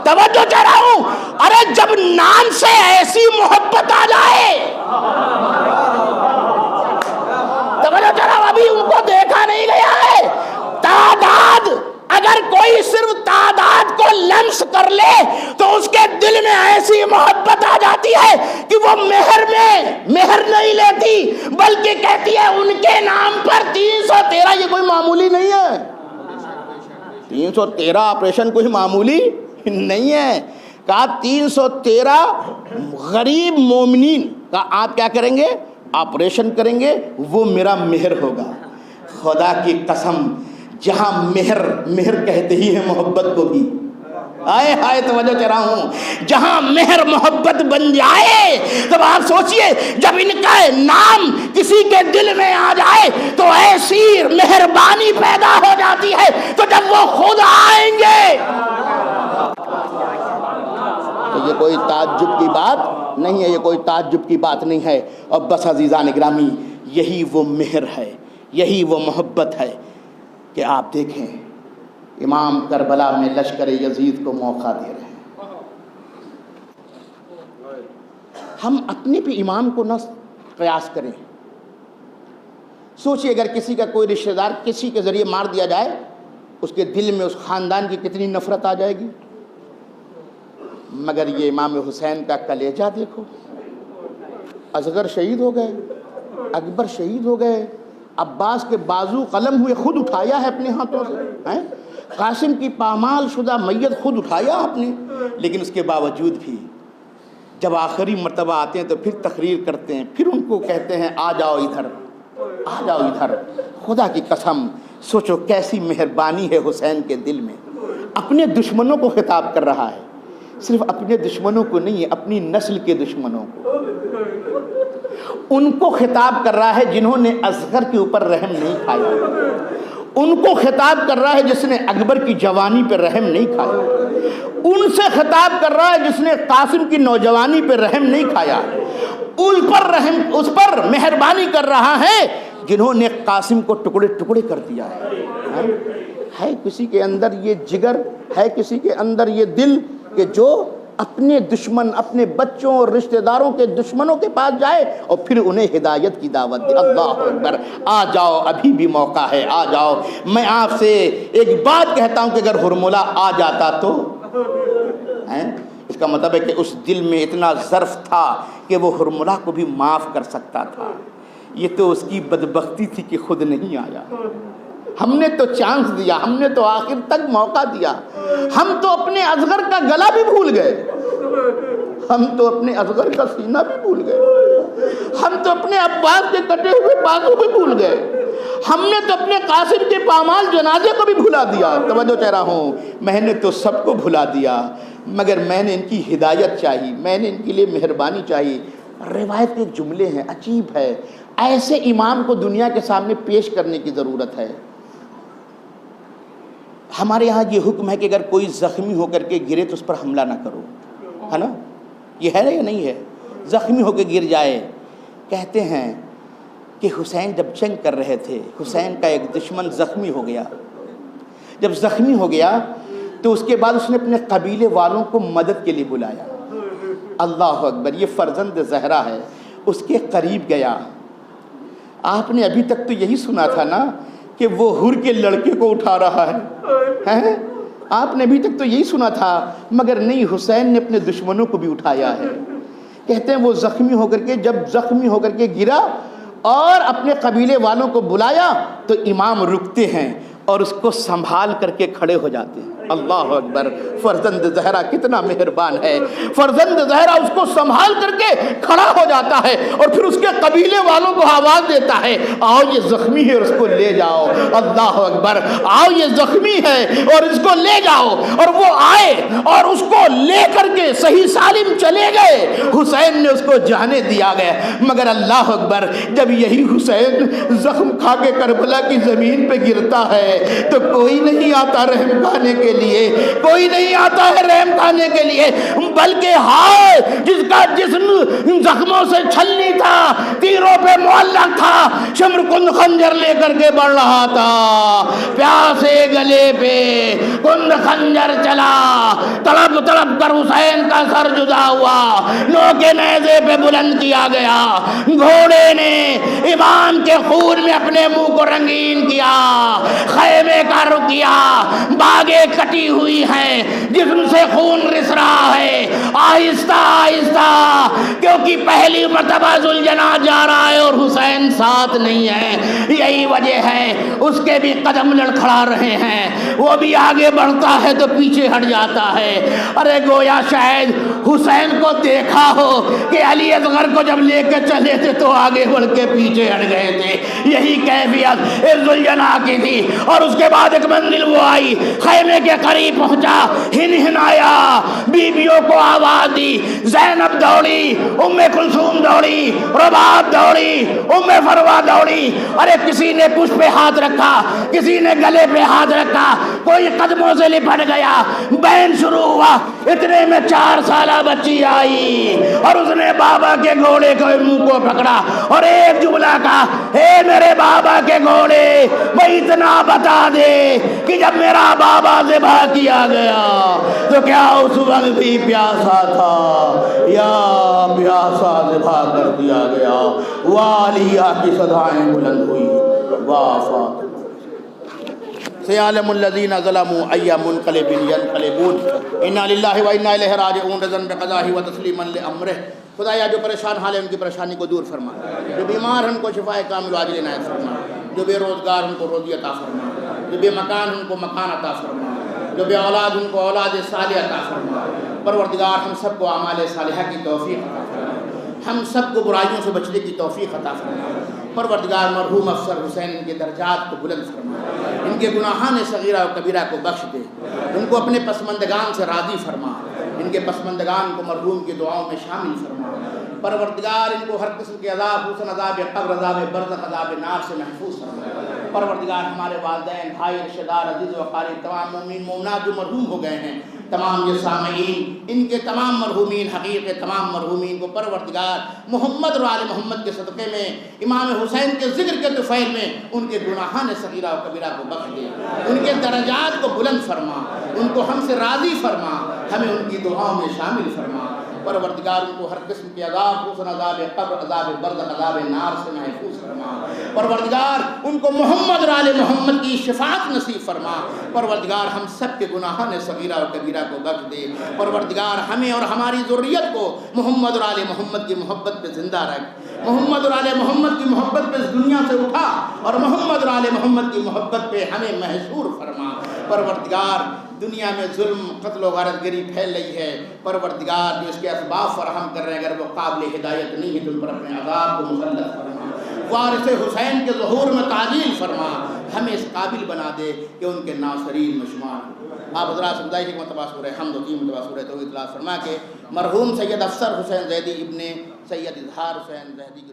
توجہ چاہ رہا ہوں. ارے جب نام سے ایسی محبت آ جائے، توجہ چاہ رہا ہوں، ابھی ان کو دیکھا نہیں گیا ہے. تعداد، اگر کوئی صرف تعداد کو لمس کر لے تو اس کے دل میں ایسی محبت آ جاتی ہے کہ وہ مہر نہیں لیتی، بلکہ کہتی ہے ان کے نام پر 313. یہ کوئی معمولی نہیں ہے. 313 آپریشن کوئی معمولی نہیں ہے. کہا 313 غریب مومنین کا آپ کیا کریں گے؟ آپریشن کریں گے، وہ میرا مہر ہوگا. خدا کی قسم، جہاں مہر کہتے ہی ہے محبت کو بھی. آئے ہائے، توجہ چاہ رہا ہوں. جہاں مہر محبت بن جائے، تب آپ سوچئے جب ان کا نام کسی کے دل میں آ جائے تو ایسی مہربانی پیدا ہو جاتی ہے. تو جب وہ خود آئیں گے تو یہ کوئی تعجب کی بات نہیں ہے، یہ کوئی تعجب کی بات نہیں ہے. اور بس عزیزان گرامی، یہی وہ مہر ہے، یہی وہ محبت ہے کہ آپ دیکھیں امام کربلا میں لشکر یزید کو موقع دے رہے ہیں. ہم اپنے پہ امام کو نہ قیاس کریں. سوچئے اگر کسی کا کوئی رشتہ دار کسی کے ذریعے مار دیا جائے، اس کے دل میں اس خاندان کی کتنی نفرت آ جائے گی. مگر یہ امام حسین کا کلیجہ دیکھو. اصغر شہید ہو گئے، اکبر شہید ہو گئے، عباس کے بازو قلم ہوئے، خود اٹھایا ہے اپنے ہاتھوں سے. قاسم کی پامال شدہ میت خود اٹھایا آپ نے. لیکن اس کے باوجود بھی جب آخری مرتبہ آتے ہیں تو پھر تقریر کرتے ہیں، پھر ان کو کہتے ہیں آ جاؤ ادھر، آ جاؤ ادھر. خدا کی قسم سوچو کیسی مہربانی ہے حسین کے دل میں. اپنے دشمنوں کو خطاب کر رہا ہے، صرف اپنے دشمنوں کو نہیں ہے، اپنی نسل کے دشمنوں کو. ان کو خطاب کر رہا ہے جنہوں نے اصغر کے اوپر رحم نہیں کھایا. ان کو خطاب کر رہا ہے جس نے اکبر کی جوانی پہ رحم نہیں کھایا. ان سے خطاب کر رہا ہے جس نے قاسم کی نوجوانی پہ رحم نہیں کھایا. اس پر مہربانی کر رہا ہے جنہوں نے قاسم کو ٹکڑے ٹکڑے کر دیا ہے کسی کے اندر یہ جگر، ہے کسی کے اندر یہ دل کہ جو اپنے دشمن، اپنے بچوں اور رشتہ داروں کے دشمنوں کے پاس جائے اور پھر انہیں ہدایت کی دعوت دے. اللہ اکبر. آ جاؤ، ابھی بھی موقع ہے، آ جاؤ. میں آپ سے ایک بات کہتا ہوں کہ اگر ہرملہ آ جاتا تو اس کا مطلب ہے کہ اس دل میں اتنا ظرف تھا کہ وہ ہرملہ کو بھی معاف کر سکتا تھا. یہ تو اس کی بدبختی تھی کہ خود نہیں آیا. ہم نے تو چانس دیا، ہم نے تو آخر تک موقع دیا. ہم تو اپنے اصغر کا گلا بھی بھول گئے، ہم تو اپنے اصغر کا سینہ بھی بھول گئے، ہم تو اپنے عباس کے کٹے ہوئے بازو بھی بھول گئے، ہم نے تو اپنے قاسم کے پامال جنازے کو بھی بھلا دیا. توجہ چاہ رہا ہوں، میں نے تو سب کو بھلا دیا، مگر میں نے ان کی ہدایت چاہی، میں نے ان کے لیے مہربانی چاہی. روایت کے جملے ہیں، عجیب ہے. ایسے امام کو دنیا کے سامنے پیش کرنے کی ضرورت ہے. ہمارے یہاں یہ حکم ہے کہ اگر کوئی زخمی ہو کر کے گرے تو اس پر حملہ نہ کرو، ہے نا؟ یہ ہے یا نہیں ہے؟ زخمی ہو کے گر جائے. کہتے ہیں کہ حسین جب جنگ کر رہے تھے، حسین کا ایک دشمن زخمی ہو گیا. جب زخمی ہو گیا تو اس کے بعد اس نے اپنے قبیلے والوں کو مدد کے لیے بلایا. اللہ اکبر. یہ فرزند زہرا ہے. اس کے قریب گیا. آپ نے ابھی تک تو یہی سنا تھا نا کہ وہ حر کے لڑکے کو اٹھا رہا ہے. آپ نے ابھی تک تو یہی سنا تھا, مگر نہیں, حسین نے اپنے دشمنوں کو بھی اٹھایا ہے. کہتے ہیں وہ زخمی ہو کر کے, جب زخمی ہو کر کے گرا اور اپنے قبیلے والوں کو بلایا تو امام رکتے ہیں اور اس کو سنبھال کر کے کھڑے ہو جاتے ہیں. اللہ اکبر. فرزند زہرا کتنا مہربان ہے. فرزند زہرا اس کو سنبھال کر کے کھڑا ہو جاتا ہے اور پھر اس کے قبیلے والوں کو آواز دیتا ہے, آؤ یہ زخمی ہے اور اس کو لے جاؤ. اللہ اکبر. آؤ یہ زخمی ہے اور اس کو لے جاؤ. اور وہ آئے اور اس کو لے کر کے صحیح سالم چلے گئے. حسین نے اس کو جانے دیا گیا. مگر اللہ اکبر, جب یہی حسین زخم کھا کے کربلا کی زمین پہ گرتا ہے تو کوئی نہیں آتا رحم کھانے کے لیے, کوئی نہیں آتا ہے رحم کھانے کے لیے, بلکہ ہائے جس کا جسم زخموں سے چھلنی تھا, تیروں پہ معلق تھا, شمر کند خنجر لے کر کے بڑھ رہا تھا. پیاسے گلے پہ کند خنجر چلا, تڑپ تڑپ کر حسین کا سر جدا ہوا, نوکے نیزے پہ بلند کیا گیا. گھوڑے نے امام کے خون میں اپنے منہ کو رنگین کیا. خیمے کا رخ کیا. باغیں کٹی ہوئی ہیں, جسم سے خون رس رہا ہے آہستہ آہستہ, کیونکہ پہلی مرتبہ ذوالجناح جا رہا ہے اور حسین ساتھ نہیں ہے. یہی وجہ ہے اس کے بھی قدم لڑکھڑا رہے ہیں, وہ بھی آگے بڑھتا ہے تو پیچھے ہٹ جاتا ہے. ارے گویا شاید حسین کو دیکھا ہو کہ علی اصغر کو جب لے کے چلے تھے تو آگے بڑھ کے پیچھے ہٹ گئے تھے. یہی کیفیت ذوالجناح کی تھی. اور اس کے بعد ایک منزل وہ آئی, خیمے کے قریب پہنچا, ہنہنایا, بیویوں کو آواز دی. زینب دوڑی, ام کلثوم دوڑی, رباب دوڑی, ام فروا دوڑی. ارے کسی نے پشت پہ ہاتھ رکھا, کسی نے گلے پہ ہاتھ رکھا, کوئی قدموں سے لپٹ گیا. بین شروع ہوا. اتنے میں 4 سالہ بچی آئی اور اس نے بابا کے گھوڑے کے منہ کو پکڑا اور ایک جملہ کہا, اے میرے بابا کے گھوڑے, وہ اتنا بتا دے کہ جب میرا بابا ذبح کیا گیا تو کیا اس وقت بھی پیاسا تھا یا پیاسا ذبح کر دیا گیا. والیہ کی صدائیں بلند ہوئی. وافات سیعلم الذین ظلموا ای منقلب ینقلبون. انا للہ و انا الیہ راجعون. رضا بقضاہ و تسلیما لامرہ. خدایا جو پریشان حال ہے ان کی پریشانی کو دور فرما, جو بیمار ہیں ان کو شفاء کامل عاجل عنایت فرما, جو بے روزگار ان کو روزی عطا فرما, جو بے مکان ان کو مکان عطا فرما, جو بے اولاد ان کو اولاد صالحہ عطا فرما. پروردگار ہم سب کو اعمال صالحہ کی توفیق عطا فرما, ہم سب کو برائیوں سے بچنے کی توفیق عطا فرما. پروردگار مرحوم افسر حسین ان کے درجات کو بلند فرما, ان کے گناہان صغیرہ و کبیرہ کو بخش دے, ان کو اپنے پسماندگان سے راضی فرما, ان کے پسماندگان کو مرحوم کی دعاؤں میں شامل فرما. پروردگار ان کو ہر قسم کے عذاب, حسن عذاب قبر, عذاب برزخ, عذاب نار سے محفوظ فرما. پروردگار ہمارے والدین, بھائی, رشتہ دار, عزیز و اقارب, تمام مومن مومنات جو مرحوم ہو گئے ہیں, تمام یہ سامعین, ان کے تمام مرحومین, حقیقی تمام مرحومین کو پروردگار محمد اور آل محمد کے صدقے میں, امام حسین کے ذکر کے طفیل میں ان کے گناہان صغیرہ و کبیرہ کو بخش دے, ان کے درجات کو بلند فرما, ان کو ہم سے راضی فرما, ہمیں ان کی دعاؤں میں شامل فرما. پروردگار ان کو ہر قسم کے عذاب, حسن عذاب قبر, عذاب برزخ, عذاب نار سے محفوظ فرما. پروردگار ان کو محمد اور آل محمد کی شفاعت نصیب فرما. پروردگار ہم سب کے گناہان صغیرہ و کبیرہ کو بخش دے. پروردگار ہمیں اور ہماری ذریت کو محمد اور آل محمد کی محبت پہ زندہ رکھ, محمد اور آل محمد کی محبت پہ اس دنیا سے اٹھا اور محمد اور آل محمد کی محبت پہ ہمیں محصور فرما. پروردگار دنیا میں ظلم, قتل و غارت گری پھیل رہی ہے, پروردگار جو اس کے اسباب فراہم کر رہے ہیں اگر وہ قابل ہدایت نہیں ہے تو ان پر اپنے عذاب کو مسلط فرما. وارث حسین کے ظہور میں تعجیل فرما, ہمیں اس قابل بنا دے کہ ان کے ناصرین میں شمار. آپ حضرات سمجھائی کہ متبا سورہ حمد و کی متبا سورہ توحید اطلاع فرما کے مرحوم سید افسر حسین زیدی ابن سید اظہار حسین زیدی کی